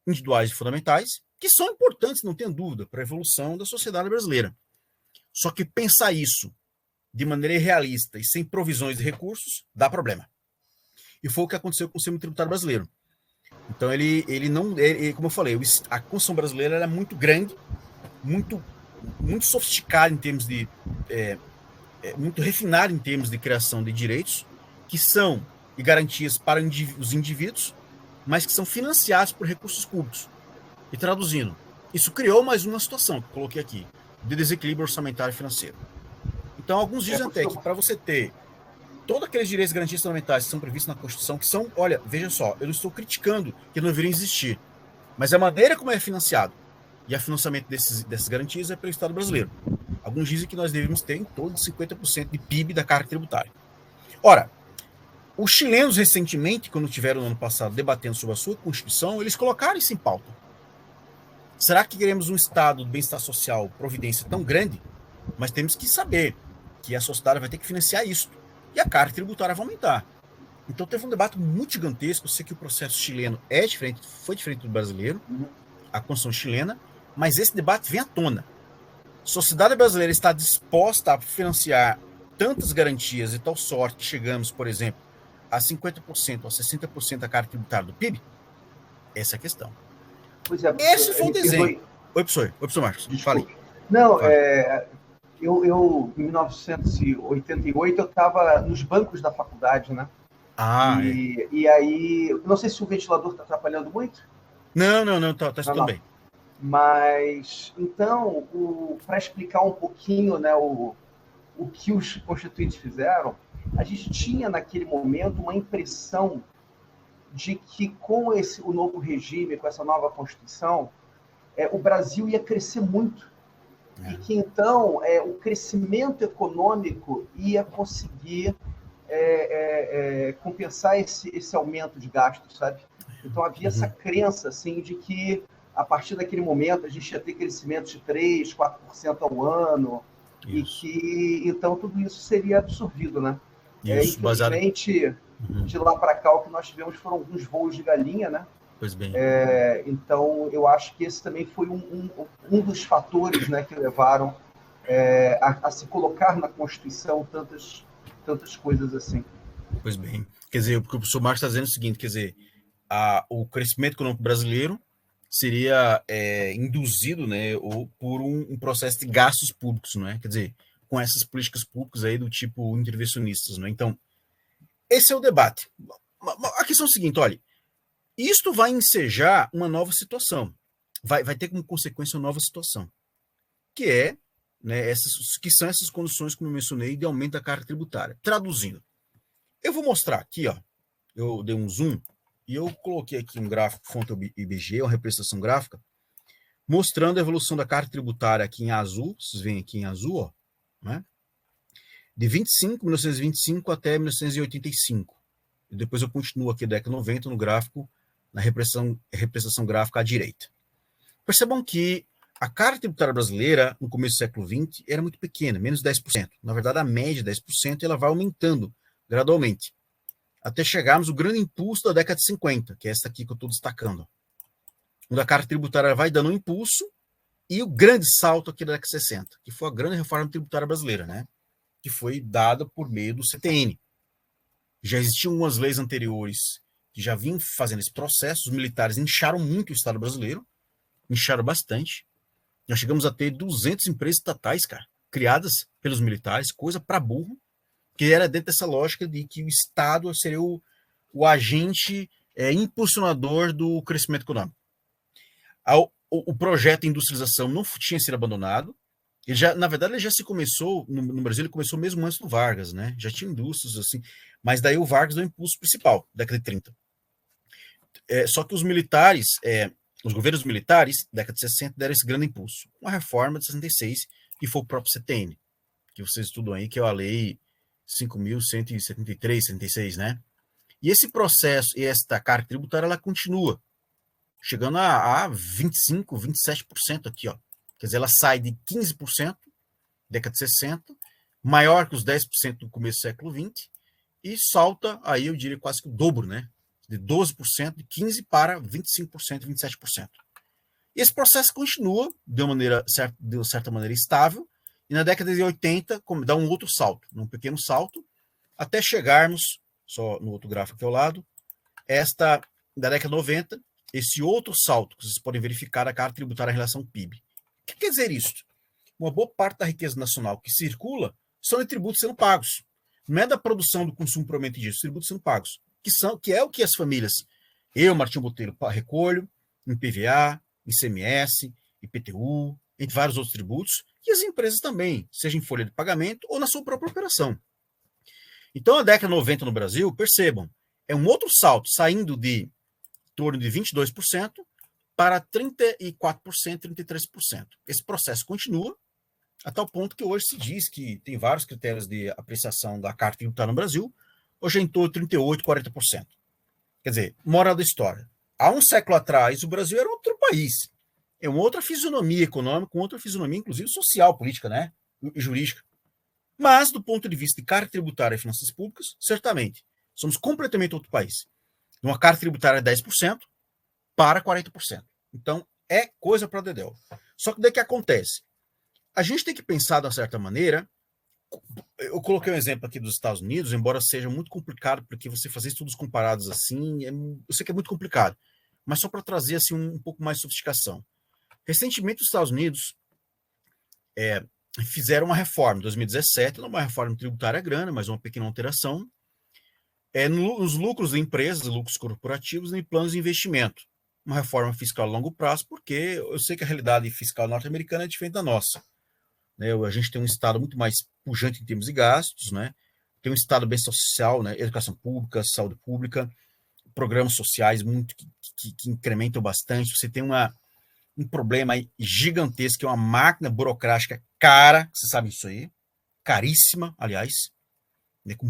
[SPEAKER 1] individuais e fundamentais, que são importantes, não tenho dúvida, para a evolução da sociedade brasileira. Só que pensar isso de maneira irrealista e sem provisões de recursos, dá problema. E foi o que aconteceu com o sistema tributário brasileiro. Então, ele não... como eu falei, a Constituição brasileira era muito grande, muito sofisticada em termos de... muito refinada em termos de criação de direitos, que são e garantias para os indivíduos, mas que são financiados por recursos públicos. E traduzindo, isso criou mais uma situação, que eu coloquei aqui, de desequilíbrio orçamentário e financeiro. Então, alguns dizem até que para você ter todos aqueles direitos e garantias fundamentais que são previstos na Constituição, que são, olha, veja só, eu não estou criticando que não deveriam existir, mas a maneira como é financiado e o financiamento dessas garantias é pelo Estado brasileiro. Alguns dizem que nós deveríamos ter em torno de 50% de PIB da carga tributária. Ora, os chilenos recentemente, quando tiveram no ano passado debatendo sobre a sua Constituição, eles colocaram isso em pauta. Será que queremos um Estado de bem-estar social, providência tão grande? Mas temos que saber que a sociedade vai ter que financiar isso. E a carga tributária vai aumentar. Então teve um debate muito gigantesco. Eu sei que o processo chileno é diferente, foi diferente do brasileiro, a Constituição chilena, mas esse debate vem à tona. A sociedade brasileira está disposta a financiar tantas garantias e tal sorte que chegamos, por exemplo, a 50%, a 60% da carga tributária do PIB? Essa é a questão.
[SPEAKER 2] Pois é,
[SPEAKER 1] esse foi o desenho. Oi, professor Marcos. Fale.
[SPEAKER 2] Não, eu, em 1988, eu estava nos bancos da faculdade, né? E aí, não sei se o ventilador está atrapalhando muito.
[SPEAKER 1] Não, tá escutando bem.
[SPEAKER 2] Mas, então, para explicar um pouquinho, né, o que os constituintes fizeram, a gente tinha, naquele momento, uma impressão de que com o novo regime, com essa nova Constituição, o Brasil ia crescer muito. E que, então, o crescimento econômico ia conseguir compensar esse aumento de gastos, sabe? Então, havia essa crença, assim, de que a partir daquele momento a gente ia ter crescimento de 3%, 4% ao ano, isso. E que então tudo isso seria absorvido, né?
[SPEAKER 1] Isso,
[SPEAKER 2] infelizmente, de lá para cá, o que nós tivemos foram alguns voos de galinha, né?
[SPEAKER 1] Pois bem.
[SPEAKER 2] Então, eu acho que esse também foi um dos fatores, né, que levaram a se colocar na Constituição tantas coisas assim.
[SPEAKER 1] Pois bem. Quer dizer, o que o professor Marcos está dizendo é o seguinte, quer dizer, o crescimento econômico brasileiro seria induzido, né, ou por um processo de gastos públicos, não é? Quer dizer, com essas políticas públicas aí do tipo intervencionistas, não é? Então, esse é o debate. A questão é a seguinte, olha, isto vai ensejar uma nova situação, vai ter como consequência uma nova situação, que é, né, que são essas condições, como eu mencionei, de aumento da carga tributária. Traduzindo, eu vou mostrar aqui, ó, eu dei um zoom, e eu coloquei aqui um gráfico, fonte IBGE, uma representação gráfica, mostrando a evolução da carga tributária aqui em azul, vocês veem aqui em azul, ó, né? De 1925 até 1985. E depois eu continuo aqui da década de 90 no gráfico, na representação gráfica à direita. Percebam que a carga tributária brasileira, no começo do século XX, era muito pequena, menos de 10%. Na verdade, a média de 10%, ela vai aumentando gradualmente, até chegarmos ao grande impulso da década de 50, que é essa aqui que eu estou destacando. Onde a carga tributária vai dando um impulso, e o grande salto aqui da década de 60, que foi a grande reforma tributária brasileira, né? Que foi dada por meio do CTN. Já existiam algumas leis anteriores que já vinham fazendo esse processo, os militares incharam muito o Estado brasileiro, incharam bastante. Nós chegamos a ter 200 empresas estatais, cara, criadas pelos militares, coisa para burro, que era dentro dessa lógica de que o Estado seria o agente impulsionador do crescimento econômico. O projeto de industrialização não tinha sido abandonado. Na verdade, ele já se começou, no Brasil, ele começou mesmo antes do Vargas, né? Já tinha indústrias, assim, mas daí o Vargas deu o impulso principal, década de 30. Só que os militares, os governos militares, década de 60, deram esse grande impulso. Uma reforma de 66, que foi o próprio CTN, que vocês estudam aí, que é a lei 5.173, 76, né? E esse processo e esta carga tributária, ela continua, chegando a 25%, 27% aqui, ó. Quer dizer, ela sai de 15%, década de 60, maior que os 10% do começo do século 20, e salta aí, eu diria, quase que o dobro, né? De 12%, de 15% para 25%, 27%. E esse processo continua de uma certa maneira estável, e na década de 80 dá um outro salto, um pequeno salto, até chegarmos, só no outro gráfico aqui ao lado, da década de 90, esse outro salto, que vocês podem verificar a carga tributária em relação ao PIB. O que quer dizer isso? Uma boa parte da riqueza nacional que circula são de tributos sendo pagos. Não é da produção do consumo propriamente disso, tributos sendo pagos. Que é o que as famílias, eu, Martinho Botelho, recolho em PVA, ICMS, IPTU, entre vários outros tributos, e as empresas também, seja em folha de pagamento ou na sua própria operação. Então, a década de 90 no Brasil, percebam, é um outro salto, saindo de em torno de 22% para 34%, 33%. Esse processo continua, a tal ponto que hoje se diz que tem vários critérios de apreciação da carga tributária no Brasil, hoje é em torno de 38%, 40%. Quer dizer, moral da história. Há um século atrás, o Brasil era outro país. É uma outra fisionomia econômica, uma outra fisionomia, inclusive, social, política, né? E jurídica. Mas, do ponto de vista de carga tributária e finanças públicas, certamente, somos completamente outro país. Uma carga tributária de 10% para 40%. Então, é coisa para dedéu. Só que daí que acontece? A gente tem que pensar, de uma certa maneira, eu coloquei um exemplo aqui dos Estados Unidos, embora seja muito complicado, porque você fazer estudos comparados assim, eu sei que é muito complicado, mas só para trazer assim, um pouco mais de sofisticação. Recentemente, os Estados Unidos fizeram uma reforma, em 2017, não uma reforma tributária grande, mas uma pequena alteração, nos lucros de empresas, lucros corporativos e planos de investimento. Uma reforma fiscal a longo prazo, porque eu sei que a realidade fiscal norte-americana é diferente da nossa. Né? A gente tem um Estado muito mais pujante em termos de gastos, né? Tem um Estado bem social, né? Educação pública, saúde pública, programas sociais muito que incrementam bastante. Você tem um problema aí gigantesco, que é uma máquina burocrática cara, você sabe isso aí, caríssima, aliás, né? Com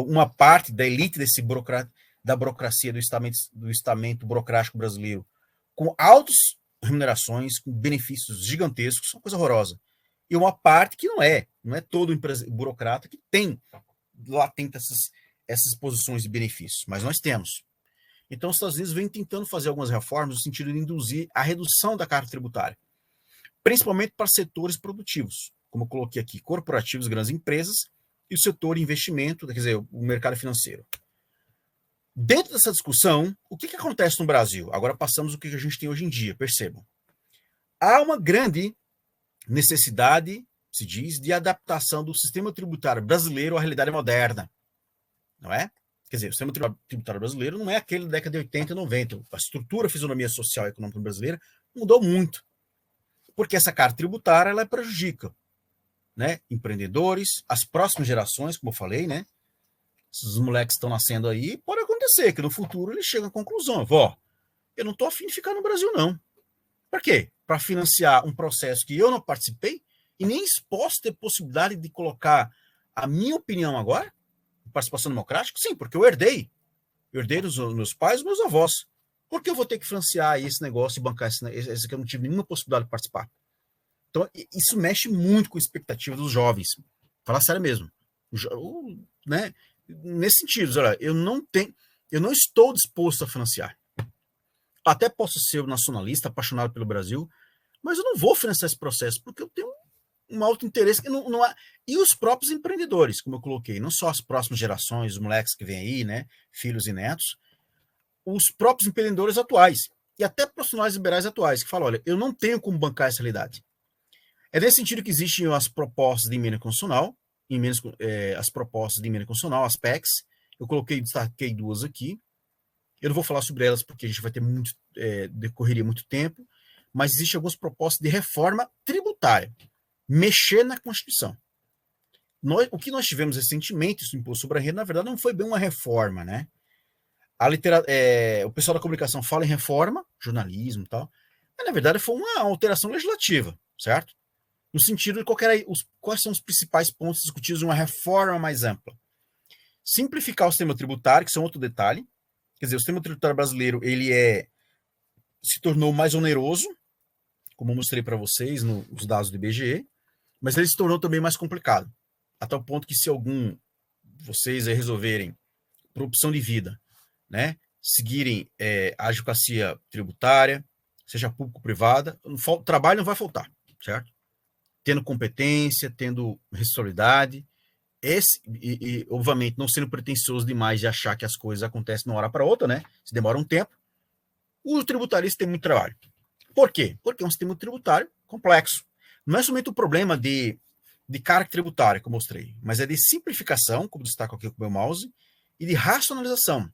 [SPEAKER 1] uma parte da elite da burocracia do estamento burocrático brasileiro com altas remunerações, com benefícios gigantescos, uma coisa horrorosa. E uma parte que não é todo burocrata que tem latente essas posições de benefícios, mas nós temos. Então, os Estados Unidos vem tentando fazer algumas reformas no sentido de induzir a redução da carga tributária, principalmente para setores produtivos, como eu coloquei aqui, corporativos, grandes empresas, e o setor de investimento, quer dizer, o mercado financeiro. Dentro dessa discussão, o que acontece no Brasil? Agora passamos o que a gente tem hoje em dia, percebam. Há uma grande necessidade, se diz, de adaptação do sistema tributário brasileiro à realidade moderna, não é? Quer dizer, o sistema tributário brasileiro não é aquele da década de 80 e 90. A estrutura, a fisionomia social e econômica brasileira mudou muito, porque essa carga tributária ela prejudica, né, empreendedores, as próximas gerações, como eu falei, né? Esses moleques estão nascendo aí, pode acontecer que no futuro eles chegam à conclusão, eu não estou afim de ficar no Brasil, não. Para quê? Para financiar um processo que eu não participei e nem posso ter possibilidade de colocar a minha opinião agora, participação democrática? Sim, porque eu herdei. Eu herdei dos meus pais e dos meus avós. Por que eu vou ter que financiar esse negócio e bancar esse que eu não tive nenhuma possibilidade de participar? Então, isso mexe muito com a expectativa dos jovens. Falar sério mesmo. Né? Nesse sentido, olha, eu não estou disposto a financiar. Até posso ser nacionalista, apaixonado pelo Brasil, mas eu não vou financiar esse processo, porque eu tenho um alto interesse. Não há... E os próprios empreendedores, como eu coloquei, não só as próximas gerações, os moleques que vêm aí, né, filhos e netos, os próprios empreendedores atuais, e até profissionais liberais atuais, que falam, olha, eu não tenho como bancar essa realidade. É nesse sentido que existem as propostas de emenda constitucional, as propostas de emenda constitucional, as PECs, eu destaquei duas aqui. Eu não vou falar sobre elas porque a gente vai ter decorreria muito tempo, mas existem algumas propostas de reforma tributária, mexer na Constituição. O que nós tivemos recentemente, isso do imposto sobre a renda, na verdade, não foi bem uma reforma, né? O pessoal da comunicação fala em reforma, jornalismo e tal, mas na verdade foi uma alteração legislativa, certo? No sentido de quais são os principais pontos discutidos em uma reforma mais ampla. Simplificar o sistema tributário, que é outro detalhe. Quer dizer, o sistema tributário brasileiro se tornou mais oneroso, como eu mostrei para vocês nos dados do IBGE, mas ele se tornou também mais complicado. Até o ponto que se vocês resolverem, por opção de vida, né, seguirem a advocacia tributária, seja público-privada, o trabalho não vai faltar, certo? Tendo competência, tendo responsabilidade, obviamente, não sendo pretensioso demais de achar que as coisas acontecem de uma hora para outra, né? Se demora um tempo, o tributarista tem muito trabalho. Por quê? Porque é um sistema tributário complexo. Não é somente o problema de carga tributária, que eu mostrei, mas é de simplificação, como destaco aqui com o meu mouse, e de racionalização.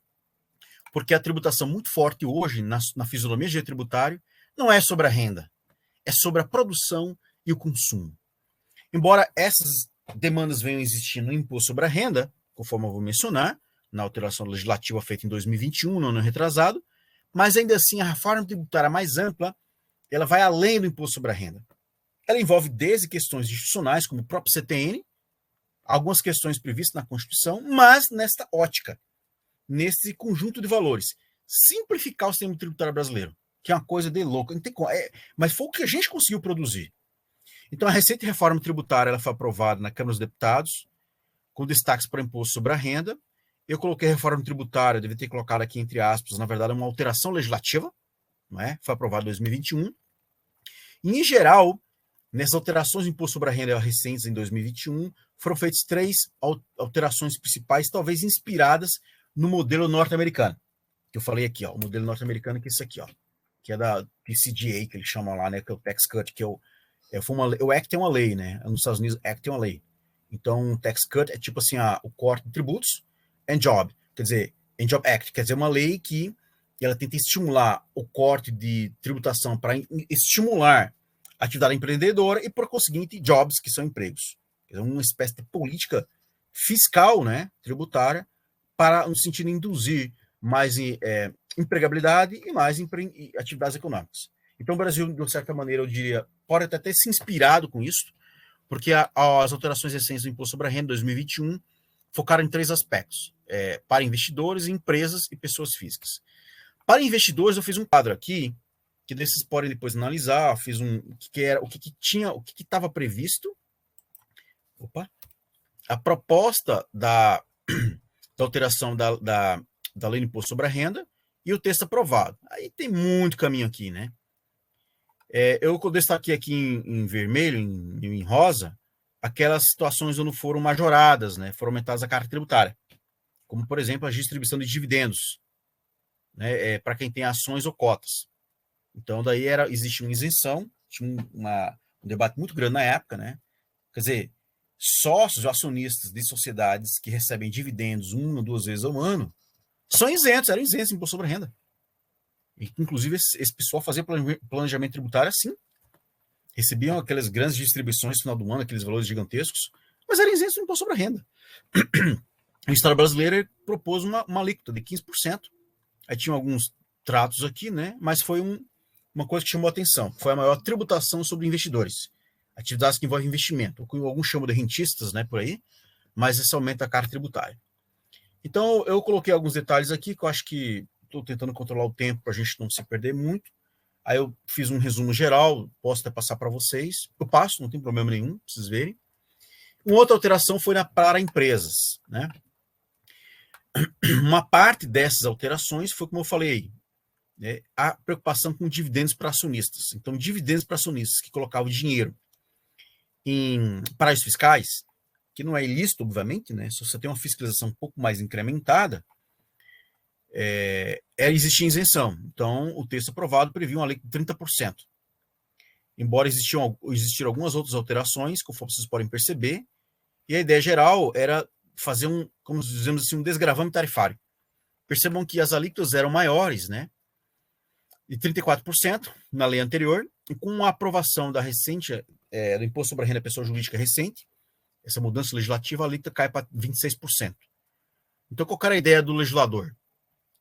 [SPEAKER 1] Porque a tributação muito forte hoje, na fisionomia de tributário, não é sobre a renda, é sobre a produção e o consumo. Embora essas demandas venham existir no imposto sobre a renda, conforme eu vou mencionar, na alteração legislativa feita em 2021, no ano retrasado, mas ainda assim a reforma tributária mais ampla, ela vai além do imposto sobre a renda. Ela envolve desde questões institucionais, como o próprio CTN, algumas questões previstas na Constituição, mas nesta ótica, nesse conjunto de valores. Simplificar o sistema tributário brasileiro, que é uma coisa de louco. Mas foi o que a gente conseguiu produzir. Então, a recente reforma tributária ela foi aprovada na Câmara dos Deputados, com destaques para o imposto sobre a renda. Eu coloquei a reforma tributária, devia ter colocado aqui entre aspas, na verdade, é uma alteração legislativa, não é? Foi aprovada em 2021. E, em geral, nessas alterações do imposto sobre a renda recentes em 2021, foram feitas 3 alterações principais, talvez inspiradas no modelo norte-americano, que eu falei aqui, ó, o modelo norte-americano que é esse aqui, ó, que é da TCJA, que eles chamam lá, né, que é o Tax Cut, que o Act é uma lei, né, nos Estados Unidos, Act é uma lei. Então, o Tax Cut é tipo assim, o corte de tributos, and Job, quer dizer, and Job Act, quer dizer, uma lei que ela tenta estimular o corte de tributação para estimular a atividade empreendedora e, por conseguinte, jobs, que são empregos. É uma espécie de política fiscal, né, tributária, no sentido de induzir mais empregabilidade e mais atividades econômicas. Então, o Brasil, de certa maneira, eu diria, pode até ter se inspirado com isso, porque as alterações recentes do Imposto sobre a Renda de 2021 focaram em 3 aspectos, para investidores, empresas e pessoas físicas. Para investidores, eu fiz um quadro aqui, que desses podem depois analisar, fiz o que era, o que tinha, o que estava previsto. Opa! A proposta da alteração da lei do imposto sobre a renda e o texto aprovado. Aí tem muito caminho aqui, né? Eu destaquei aqui em vermelho, em rosa, aquelas situações onde foram majoradas, né? Foram aumentadas a carga tributária, como, por exemplo, a distribuição de dividendos, né? Para quem tem ações ou cotas. Então, daí existe uma isenção, tinha um debate muito grande na época, né? Quer dizer, sócios ou acionistas de sociedades que recebem dividendos 1 ou 2 vezes ao ano são isentos, eram isentos de imposto sobre a renda. E, inclusive, esse pessoal fazia planejamento tributário assim. Recebiam aquelas grandes distribuições no final do ano, aqueles valores gigantescos, mas eram isentos do imposto sobre a renda. O Estado brasileiro propôs uma alíquota de 15%. Aí tinham alguns tratos aqui, né? Mas foi uma coisa que chamou a atenção. Foi a maior tributação sobre investidores. Atividades que envolvem investimento. Alguns chamam de rentistas, né, por aí, mas isso aumenta a carga tributária. Então, eu coloquei alguns detalhes aqui que eu acho que estou tentando controlar o tempo para a gente não se perder muito. Aí eu fiz um resumo geral, posso até passar para vocês. Eu passo, não tem problema nenhum, para vocês verem. Uma outra alteração foi para empresas, né? Uma parte dessas alterações foi, como eu falei, né, a preocupação com dividendos para acionistas. Então, dividendos para acionistas que colocavam dinheiro em paraísos fiscais, que não é ilícito, obviamente, né? Se você tem uma fiscalização um pouco mais incrementada, existia isenção. Então, o texto aprovado previa uma lei de 30%. Embora existiram algumas outras alterações, conforme vocês podem perceber, e a ideia geral era fazer como dizemos assim, um desgravame tarifário. Percebam que as alíquotas eram maiores, né? De 34% na lei anterior, e com a aprovação da recente, do Imposto sobre a Renda da Pessoa Jurídica recente, essa mudança legislativa, a alíquota cai para 26%. Então, qual era a ideia do legislador?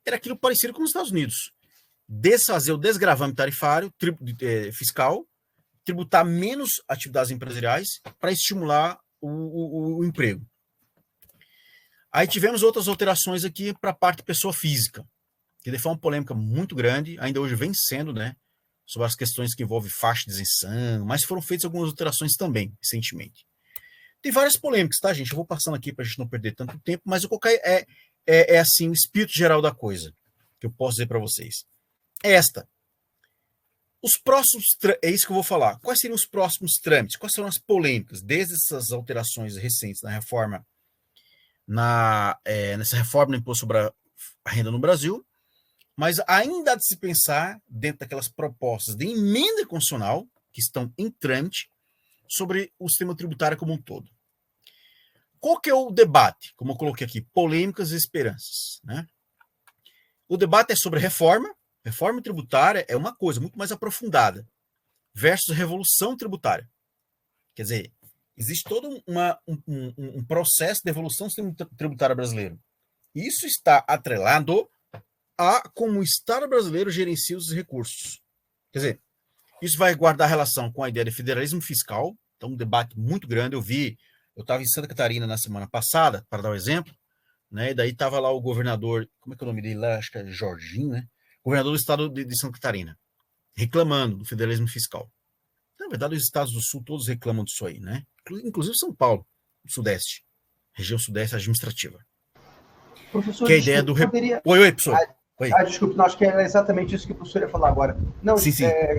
[SPEAKER 1] Era aquilo parecido com os Estados Unidos. Desfazer o desgravame tarifário fiscal, tributar menos atividades empresariais para estimular o emprego. Aí tivemos outras alterações aqui para a parte pessoa física, que foi uma polêmica muito grande, ainda hoje vem sendo, né, sobre as questões que envolvem faixa de isenção, mas foram feitas algumas alterações também, recentemente. Tem várias polêmicas, tá, gente? Eu vou passando aqui para a gente não perder tanto tempo, mas eu coloquei assim, o espírito geral da coisa, que eu posso dizer para vocês. Os próximos, é isso que eu vou falar. Quais seriam os próximos trâmites? Quais serão as polêmicas, desde essas alterações recentes na reforma, nessa reforma do imposto sobre a renda no Brasil, mas ainda há de se pensar dentro daquelas propostas de emenda constitucional que estão em trâmite sobre o sistema tributário como um todo. Qual que é o debate? Como eu coloquei aqui, polêmicas e esperanças, né? O debate é sobre reforma tributária é uma coisa muito mais aprofundada, versus revolução tributária. Quer dizer, existe todo um processo de evolução do sistema tributário brasileiro. Isso está atrelado a como o Estado brasileiro gerencia os recursos. Quer dizer, isso vai guardar relação com a ideia de federalismo fiscal, então um debate muito grande. Eu estava em Santa Catarina na semana passada, para dar um exemplo, né? E daí estava lá o governador, como é que é o nome dele lá? Acho que é Jorginho, né? Governador do estado de Santa Catarina, reclamando do federalismo fiscal. Na verdade, os estados do sul todos reclamam disso aí, né? Inclusive São Paulo, do Sudeste, região Sudeste administrativa.
[SPEAKER 2] Professor,
[SPEAKER 1] que é a ideia do...
[SPEAKER 2] poderia...
[SPEAKER 1] Oi, professor.
[SPEAKER 2] Oi. Desculpe, não, acho que era exatamente isso que o professor ia falar agora. Não,
[SPEAKER 1] sim.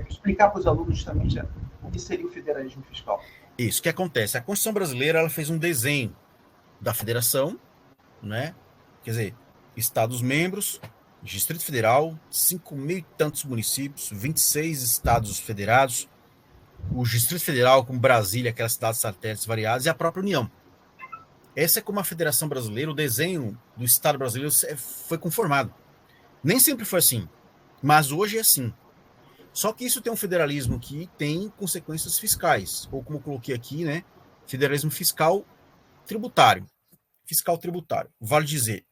[SPEAKER 2] Explicar para os alunos justamente o que seria o federalismo fiscal.
[SPEAKER 1] Isso, o que acontece? A Constituição brasileira ela fez um desenho da federação, né? Quer dizer, estados-membros, Distrito Federal, 5.000 e tantos municípios, 26 estados federados, o Distrito Federal com Brasília, aquelas cidades satélites variadas, e a própria União. Essa é como a Federação Brasileira, o desenho do Estado brasileiro foi conformado. Nem sempre foi assim, mas hoje é assim. Só que isso tem um federalismo que tem consequências fiscais, ou como eu coloquei aqui, né, federalismo fiscal tributário. Fiscal tributário. Vale dizer,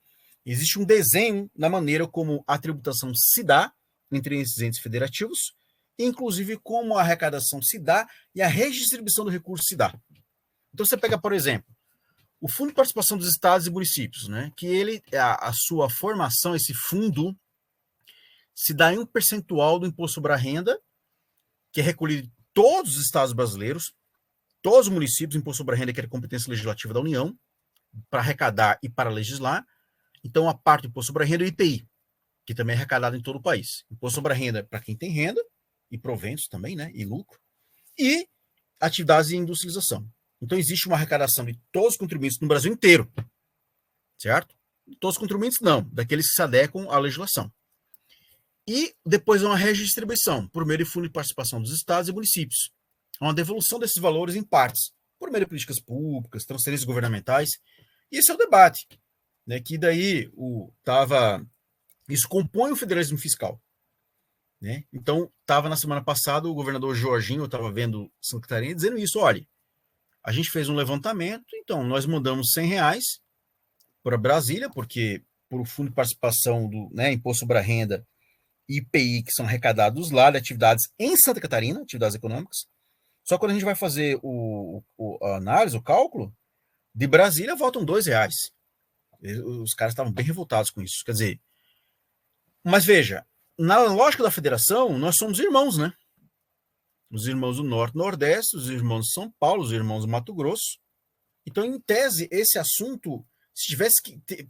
[SPEAKER 1] existe um desenho na maneira como a tributação se dá entre esses entes federativos, inclusive como a arrecadação se dá e a redistribuição do recurso se dá. Então você pega, por exemplo, o Fundo de Participação dos Estados e Municípios, né, que a sua formação, esse fundo, se dá em um percentual do imposto sobre a renda, que é recolhido em todos os estados brasileiros, todos os municípios, imposto sobre a renda, que é a competência legislativa da União, para arrecadar e para legislar. Então, a parte do imposto sobre a renda é o IPI, que também é arrecadado em todo o país. Imposto sobre a renda para quem tem renda, e proventos também, né, e lucro, e atividades de industrialização. Então, existe uma arrecadação de todos os contribuintes no Brasil inteiro, certo? Todos os contribuintes não, daqueles que se adequam à legislação. E depois uma redistribuição, por meio de fundo de participação dos estados e municípios. Uma devolução desses valores em partes, por meio de políticas públicas, transferências governamentais. E esse é o debate, né, que daí isso compõe o federalismo fiscal. Né? Então, estava na semana passada o governador Jorginho, eu estava vendo Santa Catarina, dizendo isso, olha, a gente fez um levantamento, então nós mandamos R$100 para Brasília, porque por o fundo de participação do, né, imposto sobre a renda e IPI, que são arrecadados lá de atividades em Santa Catarina, atividades econômicas. Só quando a gente vai fazer a análise, o cálculo, de Brasília voltam R$2. Os caras estavam bem revoltados com isso. Quer dizer, mas veja, na lógica da federação, nós somos irmãos, né? Os irmãos do Norte e Nordeste, os irmãos de São Paulo, os irmãos do Mato Grosso. Então, em tese, esse assunto, se tivesse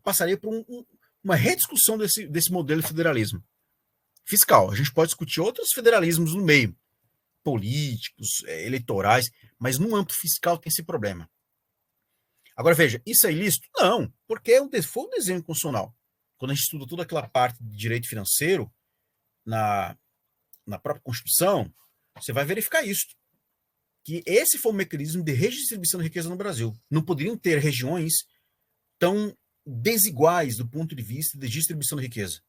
[SPEAKER 1] passaria por uma rediscussão desse modelo de federalismo fiscal. A gente pode discutir outros federalismos no meio, políticos, eleitorais, mas no âmbito fiscal tem esse problema. Agora, veja, isso é ilícito? Não, porque foi um desenho constitucional. Quando a gente estuda toda aquela parte de direito financeiro na própria Constituição, você vai verificar isso. Que esse foi o mecanismo de redistribuição de riqueza no Brasil. Não poderiam ter regiões tão desiguais do ponto de vista de distribuição de riqueza.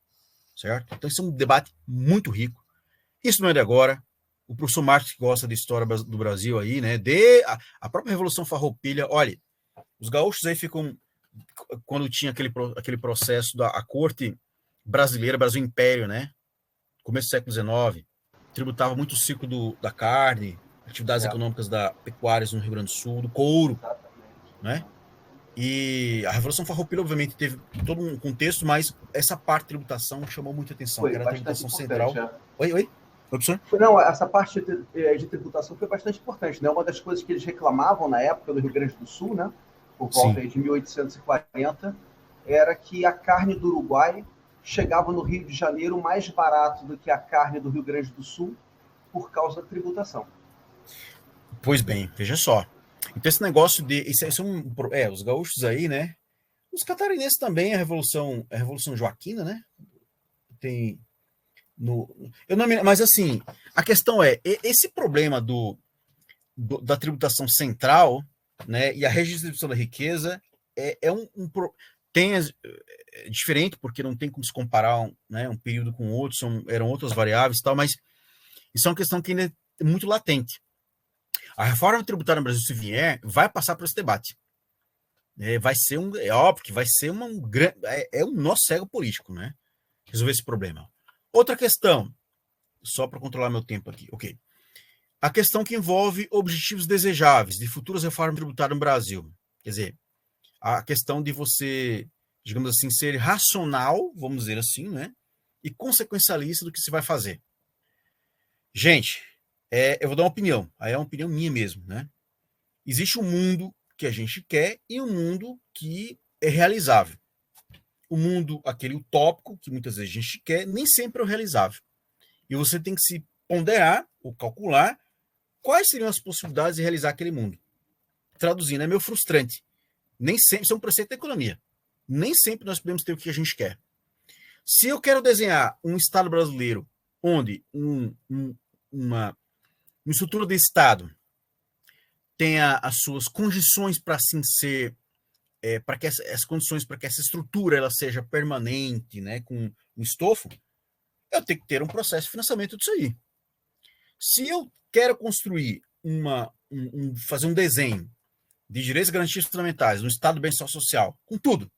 [SPEAKER 1] Certo? Então, isso é um debate muito rico. Isso não é de agora. O professor Marcos, que gosta de história do Brasil aí, né? A própria Revolução Farroupilha, olha, os gaúchos aí ficam, quando tinha aquele processo da corte brasileira, Brasil Império, né? Começo do século XIX, tributava muito o ciclo da carne, atividades econômicas pecuárias no Rio Grande do Sul, do couro, né? E a Revolução Farroupilha, obviamente, teve todo um contexto, mas essa parte de tributação chamou muita atenção, que era a tributação central. Oi, professor?
[SPEAKER 2] Não, essa parte de tributação foi bastante importante, né? Uma das coisas que eles reclamavam na época do Rio Grande do Sul, né? Por volta de 1840, era que a carne do Uruguai chegava no Rio de Janeiro mais barato do que a carne do Rio Grande do Sul por causa da tributação.
[SPEAKER 1] Pois bem, veja só. Então esse negócio os gaúchos aí, né? Os catarinenses também, a Revolução Joaquina, né? Tem mas assim, a questão é, esse problema da tributação central, né, e a redistribuição da riqueza é diferente, porque não tem como se comparar um período com outro, eram outras variáveis e tal, mas isso é uma questão que ainda é muito latente. A reforma tributária no Brasil, se vier, vai passar por esse debate. É óbvio que vai ser um nó cego político, né? Resolver esse problema. Outra questão, só para controlar meu tempo aqui, ok. A questão que envolve objetivos desejáveis de futuras reformas tributárias no Brasil. Quer dizer, a questão de você, digamos assim, ser racional, vamos dizer assim, né? E consequencialista do que se vai fazer. Gente, eu vou dar uma opinião, aí é uma opinião minha mesmo, né? Existe um mundo que a gente quer e um mundo que é realizável. O mundo, aquele utópico, que muitas vezes a gente quer, nem sempre é o realizável. E você tem que se ponderar ou calcular quais seriam as possibilidades de realizar aquele mundo. Traduzindo, é meio frustrante. Nem sempre, isso é um preceito da economia. Nem sempre nós podemos ter o que a gente quer. Se eu quero desenhar um Estado brasileiro onde uma estrutura de Estado tenha as suas condições para assim ser, para que as condições para que essa estrutura ela seja permanente, né, com um estofo, eu tenho que ter um processo de financiamento disso aí. Se eu quero construir fazer um desenho de direitos e garantias fundamentais, um Estado de bem-estar social, com tudo,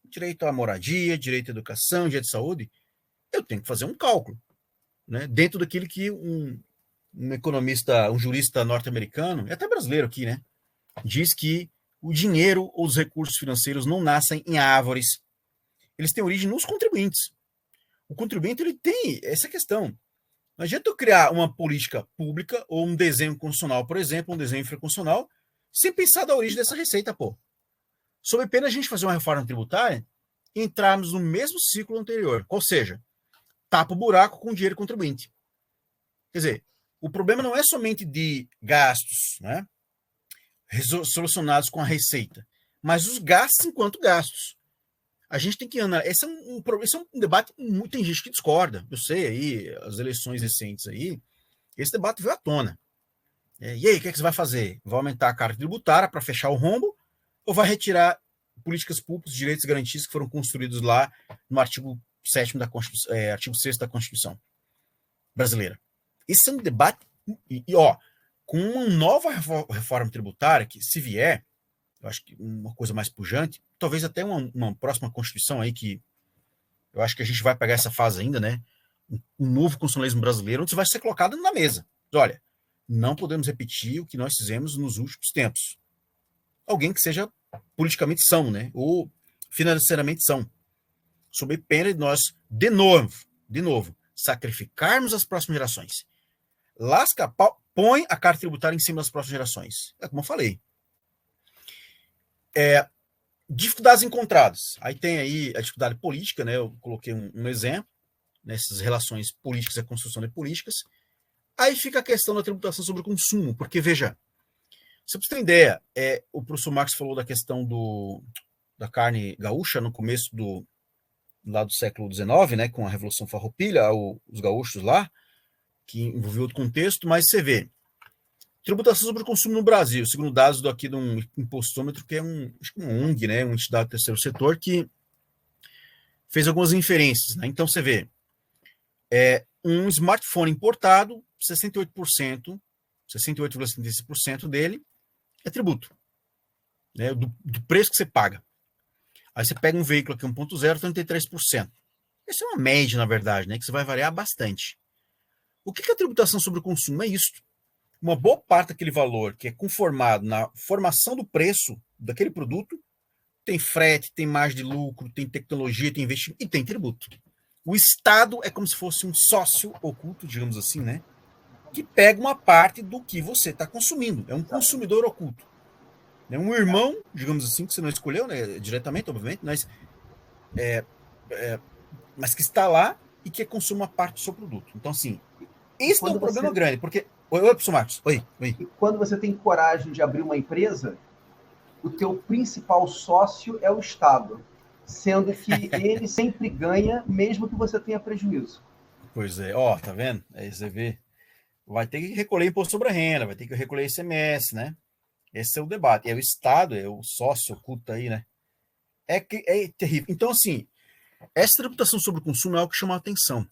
[SPEAKER 1] direito à moradia, direito à educação, direito à saúde, eu tenho que fazer um cálculo, né, dentro daquilo que um economista, um jurista norte-americano, e até brasileiro aqui, né, diz que o dinheiro ou os recursos financeiros não nascem em árvores, eles têm origem nos contribuintes. o contribuinte ele tem essa questão. Não adianta eu criar uma política pública ou um desenho constitucional, por exemplo, um desenho infraconstitucional, sem pensar da origem dessa receita, pô. Sob pena a gente fazer uma reforma tributária e entrarmos no mesmo ciclo anterior. Ou seja, tapa o buraco com o dinheiro contribuinte. Quer dizer, o problema não é somente de gastos, né, solucionados com a receita, mas os gastos enquanto gastos. A gente tem que analisar. Esse é um debate, tem gente que discorda. Eu sei aí, as eleições recentes aí, esse debate veio à tona. E aí, o que você vai fazer? Vai aumentar a carga tributária para fechar o rombo ou vai retirar políticas públicas, direitos e garantias que foram construídos lá no artigo 7º da Constituição, artigo 6º da Constituição brasileira? Esse é um debate, com uma nova reforma tributária, que se vier, eu acho que uma coisa mais pujante, talvez até uma próxima Constituição aí, que eu acho que a gente vai pegar essa fase ainda, né? Um novo constitucionalismo brasileiro, onde vai ser colocado na mesa. Olha, não podemos repetir o que nós fizemos nos últimos tempos. Alguém que seja politicamente são, né? Ou financeiramente são. Sob pena de nós, de novo, sacrificarmos as próximas gerações. Lasca, põe a carga tributária em cima das próximas gerações. É como eu falei. Dificuldades encontradas. Aí tem aí a dificuldade política, né? Eu coloquei um exemplo, nessas relações políticas e a construção de políticas. Aí fica a questão da tributação sobre o consumo, porque, veja, se você tem ideia, o professor Marx falou da questão da carne gaúcha no começo lá do século XIX, né, com a Revolução Farroupilha, os gaúchos lá, que envolveu outro contexto, mas você vê, tributação sobre o consumo no Brasil, segundo dados aqui de um impostômetro, que é acho que uma ONG, né, uma entidade do terceiro setor, que fez algumas inferências. Né? Então você vê, um smartphone importado, 68,76% dele é tributo, né, do preço que você paga. Aí você pega um veículo aqui 1.0, 33%. Essa é uma média, na verdade, né, que você vai variar bastante. O que é a tributação sobre o consumo? É isso. Uma boa parte daquele valor que é conformado na formação do preço daquele produto tem frete, tem margem de lucro, tem tecnologia, tem investimento e tem tributo. O Estado é como se fosse um sócio oculto, digamos assim, né? Que pega uma parte do que você está consumindo. É um consumidor oculto. É um irmão, digamos assim, que você não escolheu, né? Diretamente, obviamente, mas que está lá e que consome uma parte do seu produto. Então, assim, isso é um problema grande, porque... Oi, professor Marcos. Oi.
[SPEAKER 2] E quando você tem coragem de abrir uma empresa, o teu principal sócio é o Estado, sendo que ele sempre ganha, mesmo que você tenha prejuízo.
[SPEAKER 1] Pois é, tá vendo? Aí você vê, vai ter que recolher imposto sobre a renda, vai ter que recolher ICMS, né? Esse é o debate. É o Estado, é o sócio oculto aí, né? É terrível. Então, assim, essa tributação sobre o consumo é algo que chama a atenção.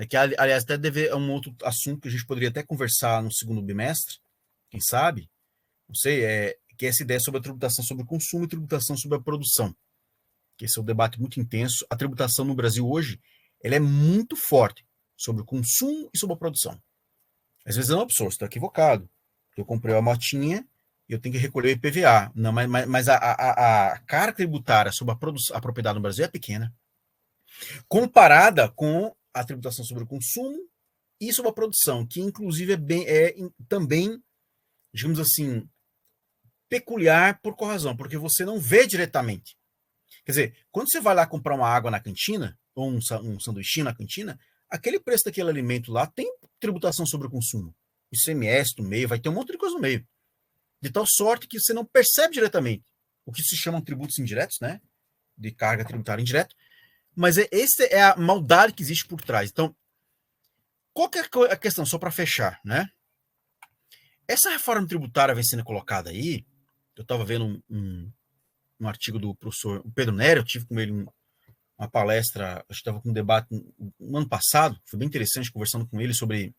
[SPEAKER 1] Que, aliás, até é um outro assunto que a gente poderia até conversar no segundo bimestre, quem sabe, não sei, que é essa ideia sobre a tributação sobre o consumo e tributação sobre a produção, que esse é um debate muito intenso. A tributação no Brasil hoje, ela é muito forte sobre o consumo e sobre a produção. Às vezes eu não absorvo, estou equivocado. Eu comprei uma motinha e eu tenho que recolher o IPVA. Não, mas a carga tributária sobre a propriedade no Brasil é pequena, comparada com a tributação sobre o consumo e sobre a produção, que inclusive é também, digamos assim, peculiar por qual razão? Porque você não vê diretamente. Quer dizer, quando você vai lá comprar uma água na cantina, ou um sanduichinho na cantina, aquele preço daquele alimento lá tem tributação sobre o consumo. ICMS no meio, vai ter um monte de coisa no meio. De tal sorte que você não percebe diretamente o que se chamam tributos indiretos, né? De carga tributária indireta. Mas essa é a maldade que existe por trás. Então, qual que é a questão, só para fechar, né? Essa reforma tributária vem sendo colocada aí, eu estava vendo um artigo do professor Pedro Nery, eu tive com ele uma palestra, acho que estava com um debate no ano passado, foi bem interessante conversando com ele sobre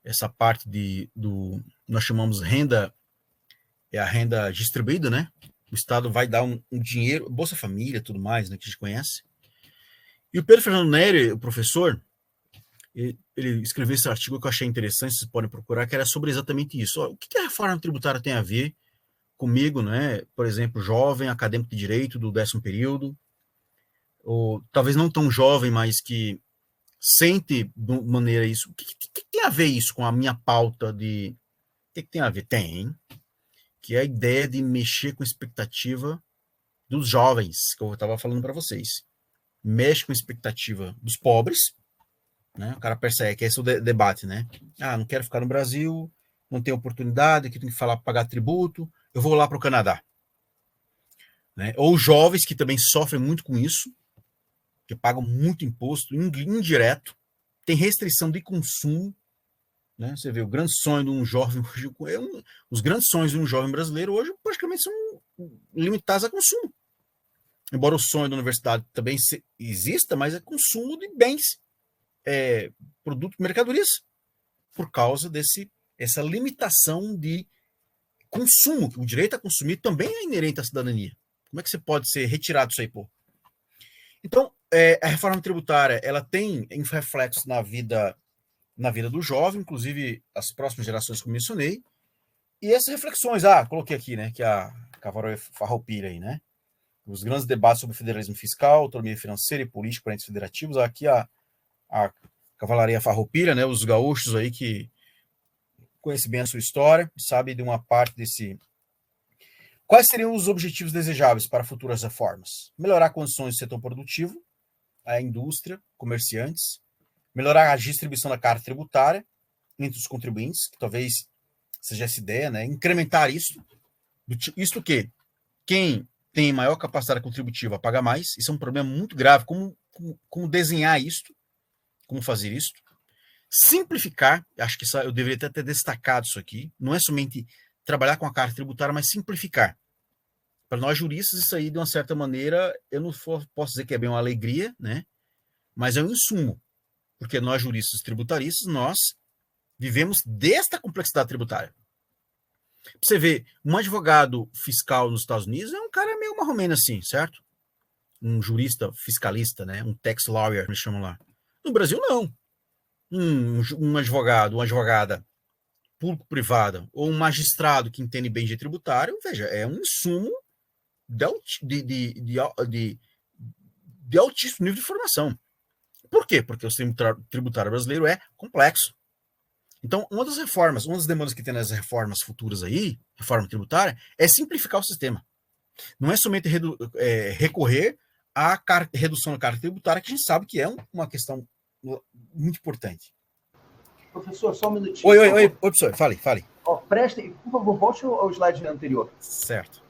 [SPEAKER 1] essa parte nós chamamos renda, a renda distribuída, né? O Estado vai dar um dinheiro, Bolsa Família, tudo mais, né, que a gente conhece. E o Pedro Fernando Nery, o professor, ele escreveu esse artigo que eu achei interessante, vocês podem procurar, que era sobre exatamente isso. O que a reforma tributária tem a ver comigo, né? Por exemplo, jovem, acadêmico de direito do 10º período, ou talvez não tão jovem, mas que sente de maneira isso. O que tem a ver isso com a minha pauta de... O que tem a ver? Tem, que é a ideia de mexer com a expectativa dos jovens, que eu estava falando para vocês. Mexe com a expectativa dos pobres, né? O cara percebe que esse é o debate, né? Ah, não quero ficar no Brasil, não tenho oportunidade, aqui tem que falar pagar tributo, eu vou lá para o Canadá. Né? Ou jovens que também sofrem muito com isso, que pagam muito imposto indireto, tem restrição de consumo, né? Você vê o grande sonho de um jovem hoje, os grandes sonhos de um jovem brasileiro hoje praticamente são limitados a consumo. Embora o sonho da universidade também exista, mas é consumo de bens, produtos, mercadorias, por causa essa limitação de consumo. O direito a consumir também é inerente à cidadania. Como é que você pode ser retirado disso aí, pô? Então, a reforma tributária, ela tem reflexos na vida do jovem, inclusive as próximas gerações que eu mencionei, e essas reflexões, coloquei aqui, né, que a Cavaroia Farroupilha aí, né, os grandes debates sobre federalismo fiscal, autonomia financeira e política para entes federativos, aqui a Cavalaria Farroupilha, né, os gaúchos aí que conhecem bem a sua história, sabem de uma parte desse... Quais seriam os objetivos desejáveis para futuras reformas? Melhorar condições do setor produtivo, a indústria, comerciantes, melhorar a distribuição da carga tributária entre os contribuintes, que talvez seja essa ideia, né? Incrementar isso. Isto que quem tem maior capacidade contributiva paga mais, isso é um problema muito grave. Como desenhar isto? Como fazer isso? Simplificar, acho que eu deveria até ter destacado isso aqui, não é somente trabalhar com a carga tributária, mas simplificar. Para nós juristas, isso aí, de uma certa maneira, eu não posso dizer que é bem uma alegria, né? Mas é um insumo, porque nós juristas tributaristas, nós vivemos desta complexidade tributária. Pra você ver, um advogado fiscal nos Estados Unidos é um cara meio marromeno assim, certo? Um jurista fiscalista, né? Um tax lawyer, me chamam lá. No Brasil, não. Um advogado, uma advogada público-privada ou um magistrado que entende bem de tributário, veja, é um insumo de altíssimo nível de formação. Por quê? Porque o sistema tributário brasileiro é complexo. Então, uma das demandas que tem nas reformas futuras aí, reforma tributária, é simplificar o sistema. Não é somente recorrer à redução da carga tributária, que a gente sabe que é uma questão muito importante.
[SPEAKER 2] Professor, só um minutinho.
[SPEAKER 1] Oi, professor, fale.
[SPEAKER 2] Prestem, por favor, volte ao slide anterior.
[SPEAKER 1] Certo.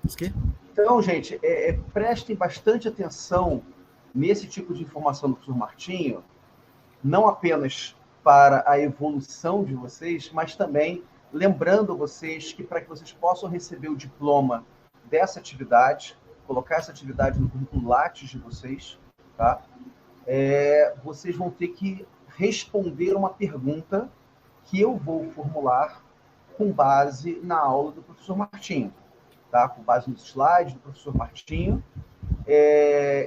[SPEAKER 1] Isso aqui?
[SPEAKER 2] Então, gente, prestem bastante atenção nesse tipo de informação do professor Martinho, não apenas para a evolução de vocês, mas também lembrando vocês que para que vocês possam receber o diploma dessa atividade, colocar essa atividade no currículo Lattes de vocês, tá? Vocês vão ter que responder uma pergunta que eu vou formular com base na aula do professor Martinho, tá? Com base nos slides do professor Martinho.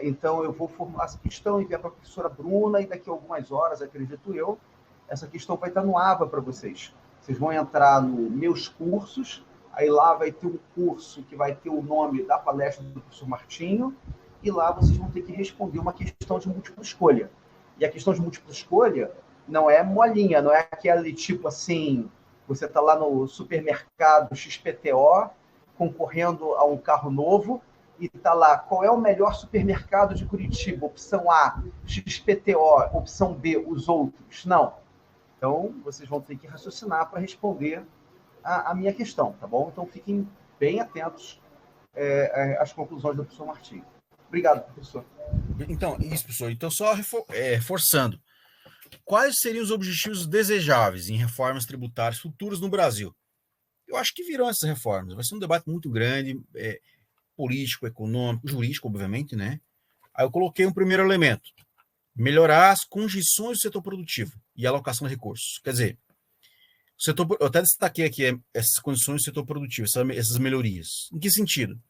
[SPEAKER 2] Então, eu vou formular essa questão, enviar para a professora Bruna, e daqui a algumas horas, acredito eu, essa questão vai estar no AVA para vocês. Vocês vão entrar no Meus Cursos, aí lá vai ter um curso que vai ter o nome da palestra do professor Martinho, e lá vocês vão ter que responder uma questão de múltipla escolha. E a questão de múltipla escolha não é molinha, não é aquela tipo assim, você está lá no supermercado XPTO, concorrendo a um carro novo, e está lá, qual é o melhor supermercado de Curitiba? Opção A, XPTO, opção B, os outros. Não. Então, vocês vão ter que raciocinar para responder a minha questão, tá bom? Então, fiquem bem atentos às conclusões do professor Martinho. Obrigado, professor.
[SPEAKER 1] Então, isso, professor. Então, só reforçando. Quais seriam os objetivos desejáveis em reformas tributárias futuras no Brasil? Eu acho que virão essas reformas. Vai ser um debate muito grande, político, econômico, jurídico, obviamente, né? Aí eu coloquei um primeiro elemento. Melhorar as condições do setor produtivo e alocação de recursos. Quer dizer, eu até destaquei aqui essas condições do setor produtivo, essas melhorias. Em que sentido?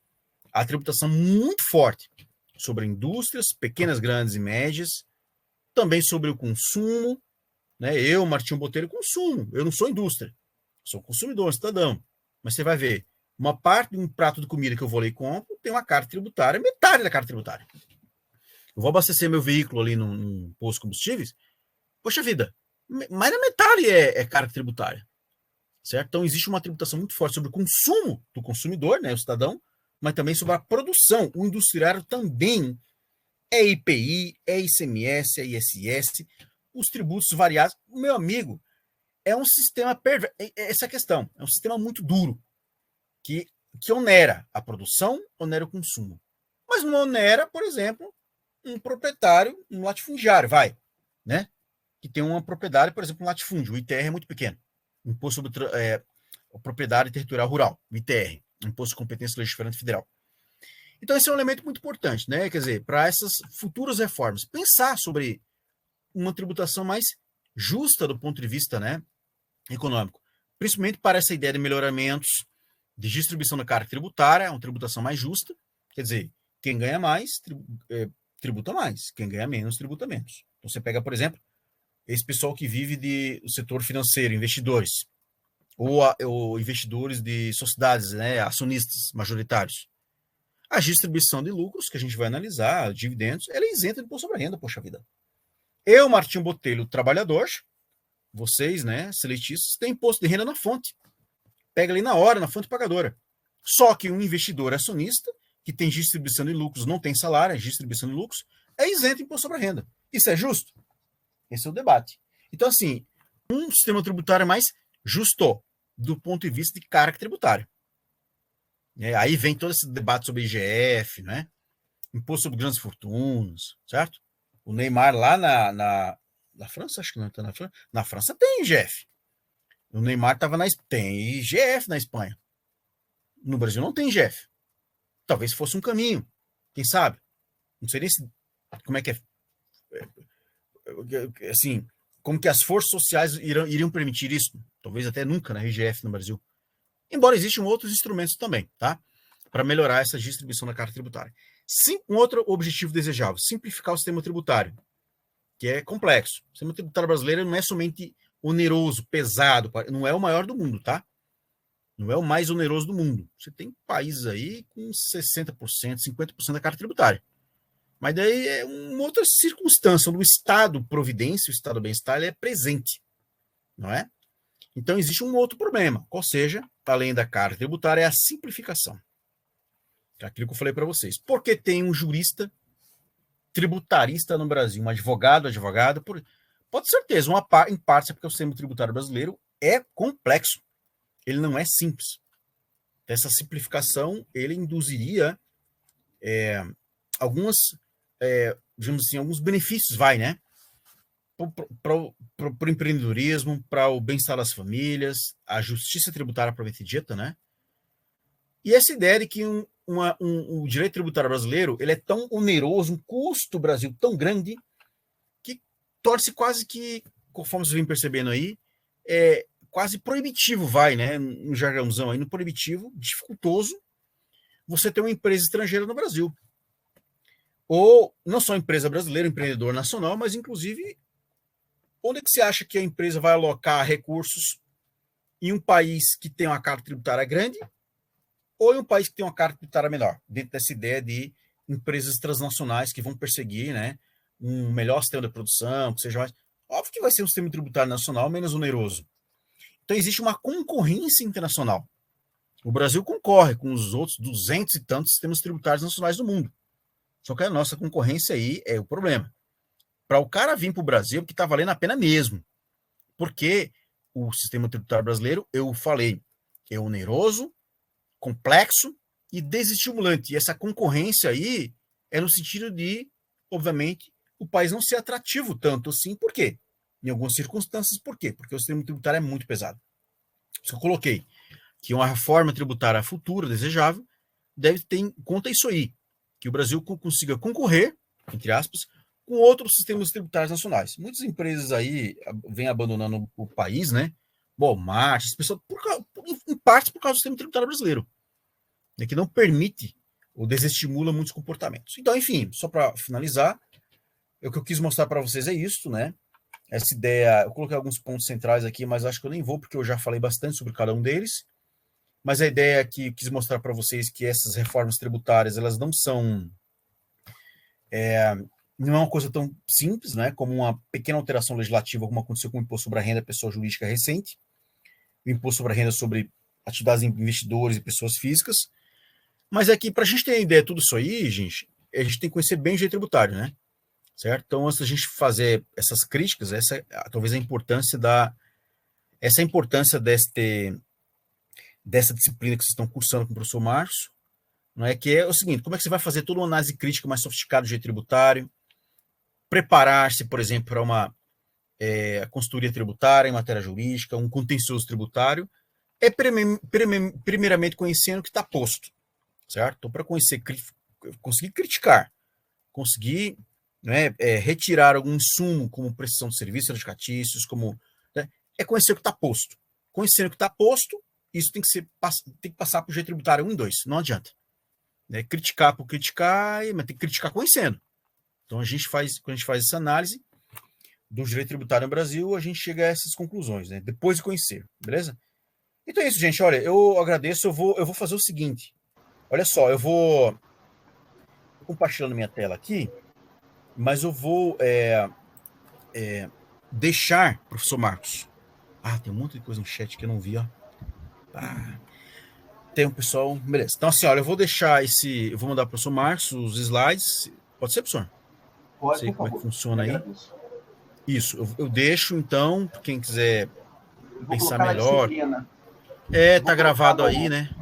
[SPEAKER 1] A tributação muito forte sobre indústrias, pequenas, grandes e médias, também sobre o consumo, né? Eu, Martinho Botelho, consumo. Eu não sou indústria, sou consumidor, cidadão. Mas você vai ver, Uma parte de um prato de comida que eu vou lá e compro tem uma carga tributária, metade da carga tributária. Eu vou abastecer meu veículo ali num posto de combustíveis, poxa vida, mais da metade é carga tributária, certo? Então existe uma tributação muito forte sobre o consumo do consumidor, né, o cidadão, mas também sobre a produção. O industriário também é IPI, é ICMS, é ISS, os tributos variados. Meu amigo, é um sistema perverso. Essa é a questão. É um sistema muito duro, que onera a produção, onera o consumo. Mas não onera, por exemplo, um proprietário, um latifundiário, né? Que tem uma propriedade, por exemplo, um latifúndio. O ITR é muito pequeno. Imposto sobre Propriedade Territorial Rural, o ITR, Imposto de Competência Legislativa Federal. Então, esse é um elemento muito importante, né? Quer dizer, para essas futuras reformas, pensar sobre uma tributação mais justa do ponto de vista, né, econômico, principalmente para essa ideia de melhoramentos de distribuição da carga tributária, uma tributação mais justa, quer dizer, quem ganha mais, tributa mais, quem ganha menos, tributa menos. Então, você pega, por exemplo, esse pessoal que vive do setor financeiro, investidores, ou investidores de sociedades, né, acionistas majoritários. A distribuição de lucros, que a gente vai analisar, dividendos, ela é isenta de imposto sobre a renda, poxa vida. Eu, Martinho Botelho, trabalhador, vocês, né, seletistas, têm imposto de renda na fonte. Pega ali na hora, na fonte pagadora. Só que um investidor acionista, que tem distribuição de lucros, não tem salário, é distribuição de lucros, é isento de imposto sobre a renda. Isso é justo? Esse é o debate. Então, assim, um sistema tributário mais justo do ponto de vista de carga tributária. Aí vem todo esse debate sobre IGF, né? Imposto sobre grandes fortunas, certo? O Neymar lá na França, acho que não está na França. Na França tem IGF. O Neymar tem IGF na Espanha. No Brasil não tem IGF. Talvez fosse um caminho. Quem sabe? Não sei nem como é que é. Assim, como que as forças sociais iriam permitir isso? Talvez até nunca, né? IGF no Brasil. Embora existam outros instrumentos também, tá? Para melhorar essa distribuição da carga tributária. Um outro objetivo desejável, simplificar o sistema tributário, que é complexo. O sistema tributário brasileiro não é somente oneroso, pesado, não é o maior do mundo, tá? Não é o mais oneroso do mundo. Você tem países aí com 60%, 50% da carga tributária. Mas daí é uma outra circunstância, onde o Estado providência, o Estado bem-estar, ele é presente, não é? Então existe um outro problema, qual seja, além da carga tributária, é a simplificação. É aquilo que eu falei para vocês. Porque tem um jurista tributarista no Brasil, um advogada, pode ter certeza, em parte é porque o sistema tributário brasileiro é complexo. Ele não é simples. Essa simplificação, ele induziria digamos assim, alguns benefícios, né? Para o empreendedorismo, para o bem-estar das famílias, a justiça tributária propriamente dita, né? E essa ideia de que o direito tributário brasileiro ele é tão oneroso, um custo do Brasil tão grande, que torce quase que, conforme vocês vêm percebendo aí, quase proibitivo, né? No jargãozão aí, no proibitivo, dificultoso, você ter uma empresa estrangeira no Brasil. Ou não só empresa brasileira, empreendedor nacional, mas inclusive onde é que você acha que a empresa vai alocar recursos em um país que tem uma carga tributária grande ou em um país que tem uma carga tributária menor? Dentro dessa ideia de empresas transnacionais que vão perseguir, né, um melhor sistema de produção, que seja mais... Óbvio que vai ser um sistema tributário nacional menos oneroso. Então existe uma concorrência internacional. O Brasil concorre com os outros 200 e tantos sistemas tributários nacionais do mundo. Só que a nossa concorrência aí é o problema. Para o cara vir para o Brasil, que está valendo a pena mesmo. Porque o sistema tributário brasileiro, eu falei, é oneroso, complexo e desestimulante. E essa concorrência aí é no sentido de, obviamente, o país não ser atrativo tanto assim. Por quê? Em algumas circunstâncias, por quê? Porque o sistema tributário é muito pesado. Por isso que eu coloquei que uma reforma tributária futura, desejável, deve ter em conta isso aí, que o Brasil consiga concorrer, entre aspas, com outros sistemas tributários nacionais. Muitas empresas aí vêm abandonando o país, né? Walmart, esse pessoal, em parte por causa do sistema tributário brasileiro, né, que não permite ou desestimula muitos comportamentos. Então, enfim, só para finalizar, o que eu quis mostrar para vocês é isso, né? Essa ideia, eu coloquei alguns pontos centrais aqui, mas acho que eu nem vou, porque eu já falei bastante sobre cada um deles. mas a ideia é que quis mostrar para vocês que essas reformas tributárias, elas não são... não é uma coisa tão simples, né, como uma pequena alteração legislativa, como aconteceu com o imposto sobre a renda pessoa jurídica recente, o imposto sobre a renda sobre atividades de investidores e pessoas físicas, mas é que para a gente ter ideia de tudo isso aí, gente, a gente tem que conhecer bem o direito tributário, né? Certo? Então, antes da gente fazer essas críticas, essa talvez a importância dessa disciplina que vocês estão cursando com o professor Márcio, não é? Que é o seguinte: como é que você vai fazer toda uma análise crítica mais sofisticada do direito tributário, preparar-se, por exemplo, para uma consultoria tributária em matéria jurídica, um contencioso tributário, é primeiramente conhecendo o que está posto, certo? Então, para conseguir criticar, conseguir, né, retirar algum insumo, como prestação de serviços adjudicatícios, como, né, é conhecer o que está posto. Conhecendo o que está posto, isso tem que passar para o direito tributário 1 e 2, não adianta. Né? Criticar por criticar, mas tem que criticar conhecendo. Então, quando a gente faz essa análise do direito tributário no Brasil, a gente chega a essas conclusões, né? Depois de conhecer, beleza? Então é isso, gente. Olha, eu agradeço. Eu vou fazer o seguinte. Olha só, eu vou compartilhando minha tela aqui, mas eu vou deixar, professor Marcos. Tem um monte de coisa no chat que eu não vi, ó. Tem um pessoal. Beleza. Então, assim, olha, eu vou deixar eu vou mandar para o professor Marcos os slides. Pode ser, professor?
[SPEAKER 2] Pode,
[SPEAKER 1] sei
[SPEAKER 2] por
[SPEAKER 1] como
[SPEAKER 2] favor.
[SPEAKER 1] É que funciona aí. Isso, eu deixo, então, para quem quiser pensar melhor. Tá gravado aí, né?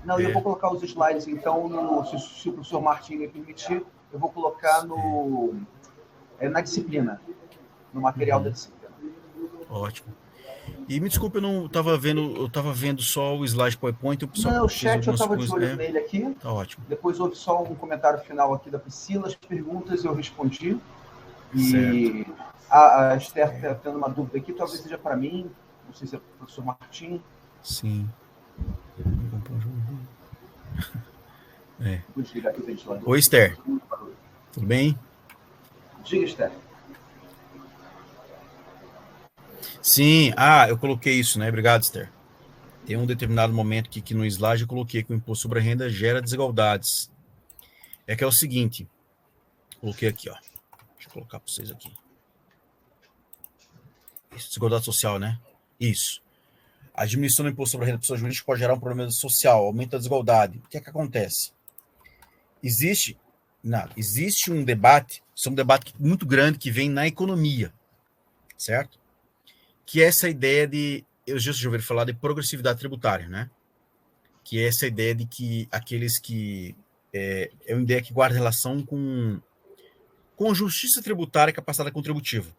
[SPEAKER 2] Não, eu vou colocar os slides, então, se o professor Martim me permitir, eu vou colocar na disciplina, no material da disciplina.
[SPEAKER 1] Ótimo. E me desculpe, eu não estava vendo, eu estava vendo só o slide PowerPoint.
[SPEAKER 2] O chat eu estava de olho nele aqui.
[SPEAKER 1] Tá ótimo.
[SPEAKER 2] Depois houve só um comentário final aqui da Priscila, as perguntas eu respondi.
[SPEAKER 1] E
[SPEAKER 2] a Esther está tendo uma dúvida aqui, talvez seja para mim, não sei se é para o professor Martim.
[SPEAKER 1] Sim.
[SPEAKER 2] Vou desligar aqui o ventilador.
[SPEAKER 1] Oi, Esther. Tudo bem?
[SPEAKER 2] Diga, Esther.
[SPEAKER 1] Sim, eu coloquei isso, né? Obrigado, Esther. Tem um determinado momento que no slide eu coloquei que o imposto sobre a renda gera desigualdades. Que é o seguinte, coloquei aqui, ó. Deixa eu colocar para vocês aqui. Isso, desigualdade social, né? Isso. A diminuição do imposto sobre a renda da pessoa jurídica pode gerar um problema social, aumento da desigualdade. O que acontece? Existe um debate, isso é um debate muito grande que vem na economia, certo? Que é essa ideia eu já ouvi falar de progressividade tributária, né? Que é essa ideia de que aqueles que... É uma ideia que guarda relação com justiça tributária e capacidade contributiva.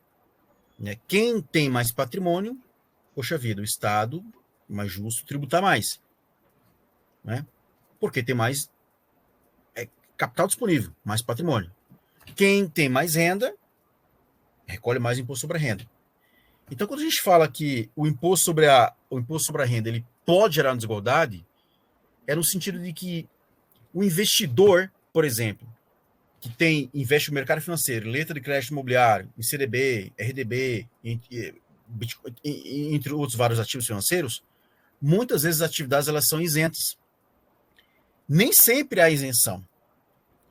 [SPEAKER 1] Né? Quem tem mais patrimônio, poxa vida, o Estado mais justo tributar mais. Né? Porque tem mais capital disponível, mais patrimônio. Quem tem mais renda, recolhe mais imposto sobre a renda. Então, quando a gente fala que o imposto sobre a renda ele pode gerar uma desigualdade, é no sentido de que o investidor, por exemplo, que investe no mercado financeiro, letra de crédito imobiliário, em CDB, RDB, entre outros vários ativos financeiros, muitas vezes as atividades elas são isentas. Nem sempre há isenção.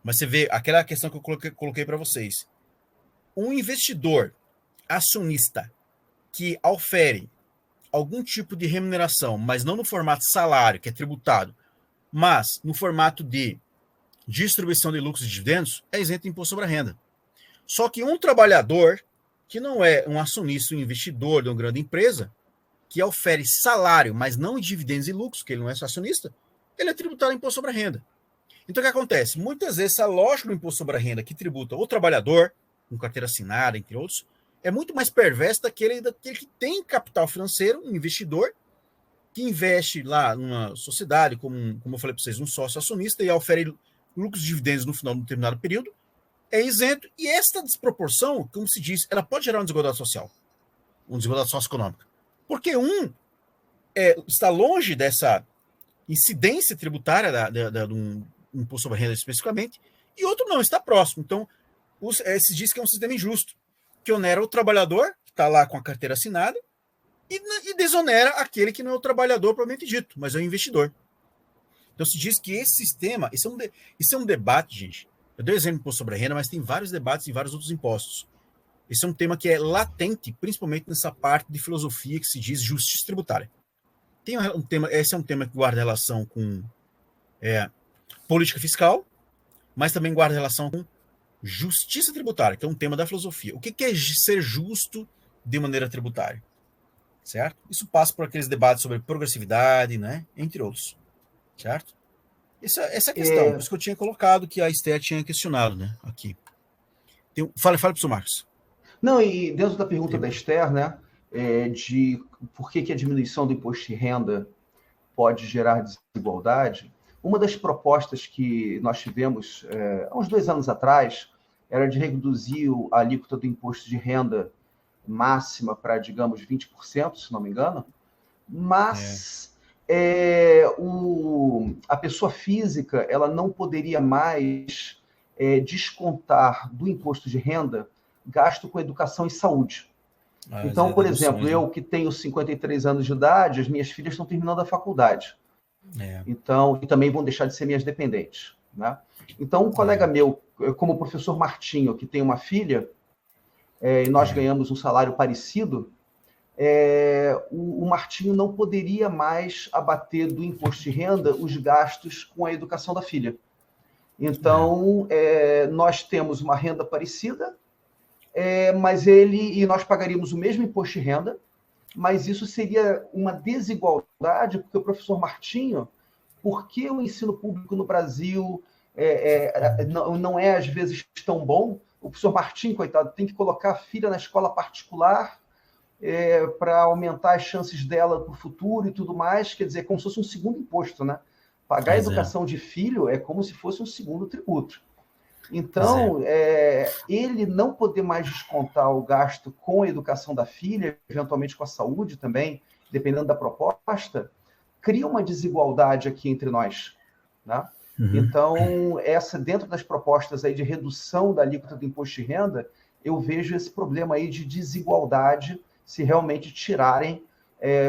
[SPEAKER 1] Mas você vê aquela questão que eu coloquei para vocês. Um investidor acionista que ofere algum tipo de remuneração, mas não no formato salário, que é tributado, mas no formato de distribuição de lucros e dividendos, é isento de imposto sobre a renda. Só que um trabalhador, que não é um acionista, um investidor de uma grande empresa, que ofere salário, mas não dividendos e lucros, que ele não é acionista, ele é tributado em imposto sobre a renda. Então, o que acontece? Muitas vezes, a lógica do imposto sobre a renda que tributa o trabalhador, com carteira assinada, entre outros, é muito mais perversa daquele que tem capital financeiro, um investidor, que investe lá numa sociedade, como eu falei para vocês, um sócio acionista, e ofere lucros e dividendos no final de um determinado período, é isento. E esta desproporção, como se diz, ela pode gerar uma desigualdade social, uma desigualdade socioeconômica. Porque está longe dessa incidência tributária de um imposto sobre a renda especificamente, e outro não, está próximo. Então, se diz que é um sistema injusto, que onera o trabalhador, que está lá com a carteira assinada, e desonera aquele que não é o trabalhador propriamente dito, mas é o investidor. Então se diz que esse sistema, isso é um debate, gente. Eu dei exemplo do imposto sobre a renda, mas tem vários debates em vários outros impostos. Esse é um tema que é latente, principalmente nessa parte de filosofia que se diz justiça tributária. Esse é um tema que guarda relação com política fiscal, mas também guarda relação com justiça tributária, que é um tema da filosofia. O que é ser justo de maneira tributária? Certo? Isso passa por aqueles debates sobre progressividade, né? Entre outros. Certo? Essa é a questão. Por isso que eu tinha colocado que a Esther tinha questionado, né? Aqui. Fala para o senhor Marcos.
[SPEAKER 2] Não, e dentro da pergunta da Esther, né? De por que a diminuição do imposto de renda pode gerar desigualdade, uma das propostas que nós tivemos há uns 2 anos atrás era de reduzir a alíquota do imposto de renda máxima para, digamos, 20%, se não me engano, mas a pessoa física ela não poderia mais descontar do imposto de renda gasto com educação e saúde. Então, por exemplo, eu que tenho 53 anos de idade, as minhas filhas estão terminando a faculdade. Então, e também vão deixar de ser minhas dependentes. Né? Então, um colega meu, como o professor Martinho, que tem uma filha, e nós ganhamos um salário parecido, o Martinho não poderia mais abater do imposto de renda os gastos com a educação da filha. Então, nós temos uma renda parecida, mas nós pagaríamos o mesmo imposto de renda, mas isso seria uma desigualdade, porque o professor Martinho, porque o ensino público no Brasil não é, às vezes, tão bom, o professor Martinho, coitado, tem que colocar a filha na escola particular para aumentar as chances dela para o futuro e tudo mais, quer dizer, como se fosse um segundo imposto, né? Pagar a educação de filho é como se fosse um segundo tributo. Então, ele não poder mais descontar o gasto com a educação da filha, eventualmente com a saúde também, dependendo da proposta, cria uma desigualdade aqui entre nós. Né? Então, dentro das propostas aí de redução da alíquota do imposto de renda, eu vejo esse problema aí de desigualdade se realmente tirarem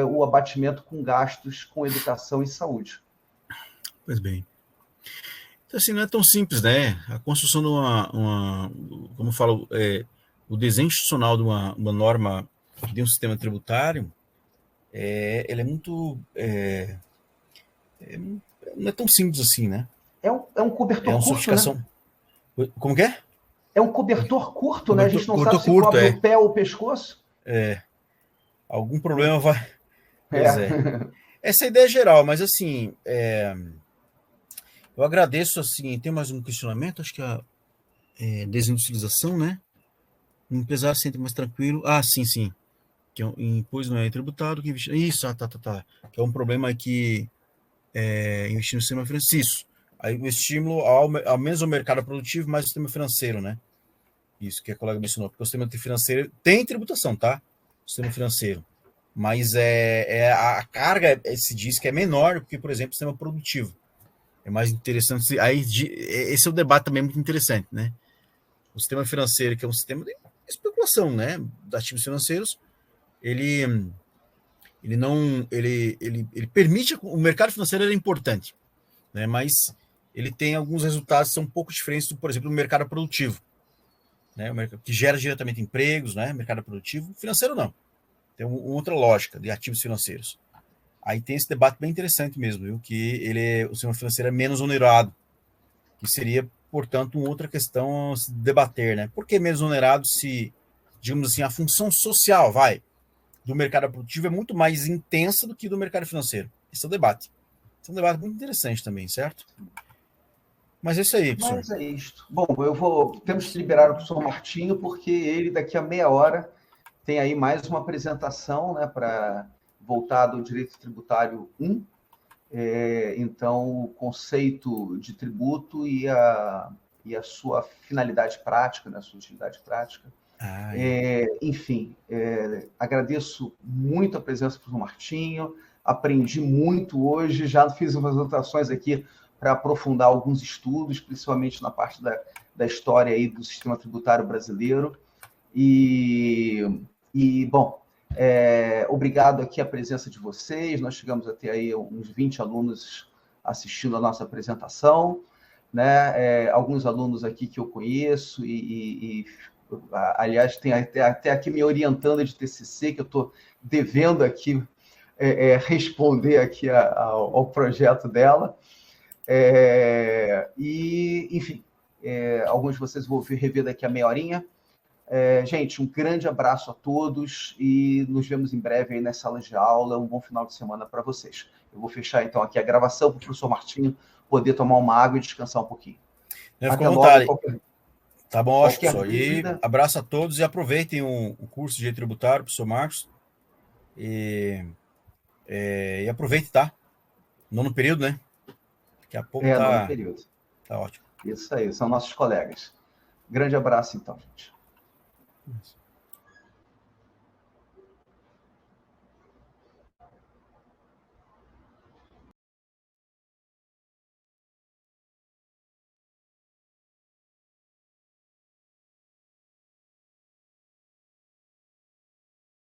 [SPEAKER 2] o abatimento com gastos com educação e saúde.
[SPEAKER 1] Pois bem. Então, assim, não é tão simples, né? A construção de como eu falo, o desenho institucional de uma norma de um sistema tributário, ele é muito... não é tão simples assim, né?
[SPEAKER 2] É um cobertor curto, né?
[SPEAKER 1] Como que é?
[SPEAKER 2] É um cobertor curto, né? A gente não sabe se cobre o pé ou o pescoço.
[SPEAKER 1] Algum problema vai... Pois Essa é a ideia geral, mas assim... Eu agradeço, assim, tem mais um questionamento, acho que a desindustrialização, né? O empresário se sente mais tranquilo. Sim. Que imposto não é tributado, que investir... Isso, tá. Que é um problema que investir no sistema financeiro. Isso. Aí o estímulo ao menos ao mercado produtivo, mais o sistema financeiro, né? Isso que a colega mencionou, porque o sistema financeiro tem tributação, tá? O sistema financeiro. Mas a carga se diz que é menor do que, por exemplo, o sistema produtivo. É mais interessante. Aí, esse é um debate também muito interessante, né? O sistema financeiro, que é um sistema de especulação, né? De ativos financeiros, ele permite. O mercado financeiro é importante, né? Mas ele tem alguns resultados que são um pouco diferentes, por exemplo, do mercado produtivo, né? O mercado que gera diretamente empregos, né? Mercado produtivo. Financeiro não. Tem outra lógica de ativos financeiros. Aí tem esse debate bem interessante mesmo, viu? Que o sistema financeiro é menos onerado, que seria, portanto, uma outra questão a se debater, né? Por que menos onerado se, digamos assim, a função social, do mercado produtivo é muito mais intensa do que do mercado financeiro? Esse é o debate. Esse é um debate muito interessante também, certo? Mas é isso aí, professor.
[SPEAKER 2] Mas é isto. Bom, temos que liberar o professor Martinho, porque ele, daqui a meia hora, tem aí mais uma apresentação, né, voltado ao direito tributário 1, então o conceito de tributo e a sua finalidade prática, né, a sua utilidade prática. Enfim, agradeço muito a presença do professor Martinho, aprendi muito hoje, já fiz umas anotações aqui para aprofundar alguns estudos, principalmente na parte da história aí do sistema tributário brasileiro. E bom, Obrigado aqui a presença de vocês. Nós chegamos a ter aí uns 20 alunos assistindo a nossa apresentação, né? Alguns alunos aqui que eu conheço aliás, tem até aqui me orientando de TCC, que eu estou devendo aqui responder aqui ao projeto dela. Enfim, alguns de vocês vão rever daqui a meia horinha. Gente, um grande abraço a todos e nos vemos em breve aí nas salas de aula. Um bom final de semana para vocês. Eu vou fechar então aqui a gravação para o professor Martinho poder tomar uma água e descansar um pouquinho.
[SPEAKER 1] Até logo.
[SPEAKER 2] Qualquer...
[SPEAKER 1] Tá bom, ótimo, pessoal. E abraço a todos e aproveitem o curso de Direito Tributário, professor Marcos. E aproveite, tá? Nono período, né? Daqui a pouco tá...
[SPEAKER 2] nono período.
[SPEAKER 1] Tá ótimo.
[SPEAKER 2] Isso aí, são nossos colegas. Grande abraço, então, gente.
[SPEAKER 1] Isso.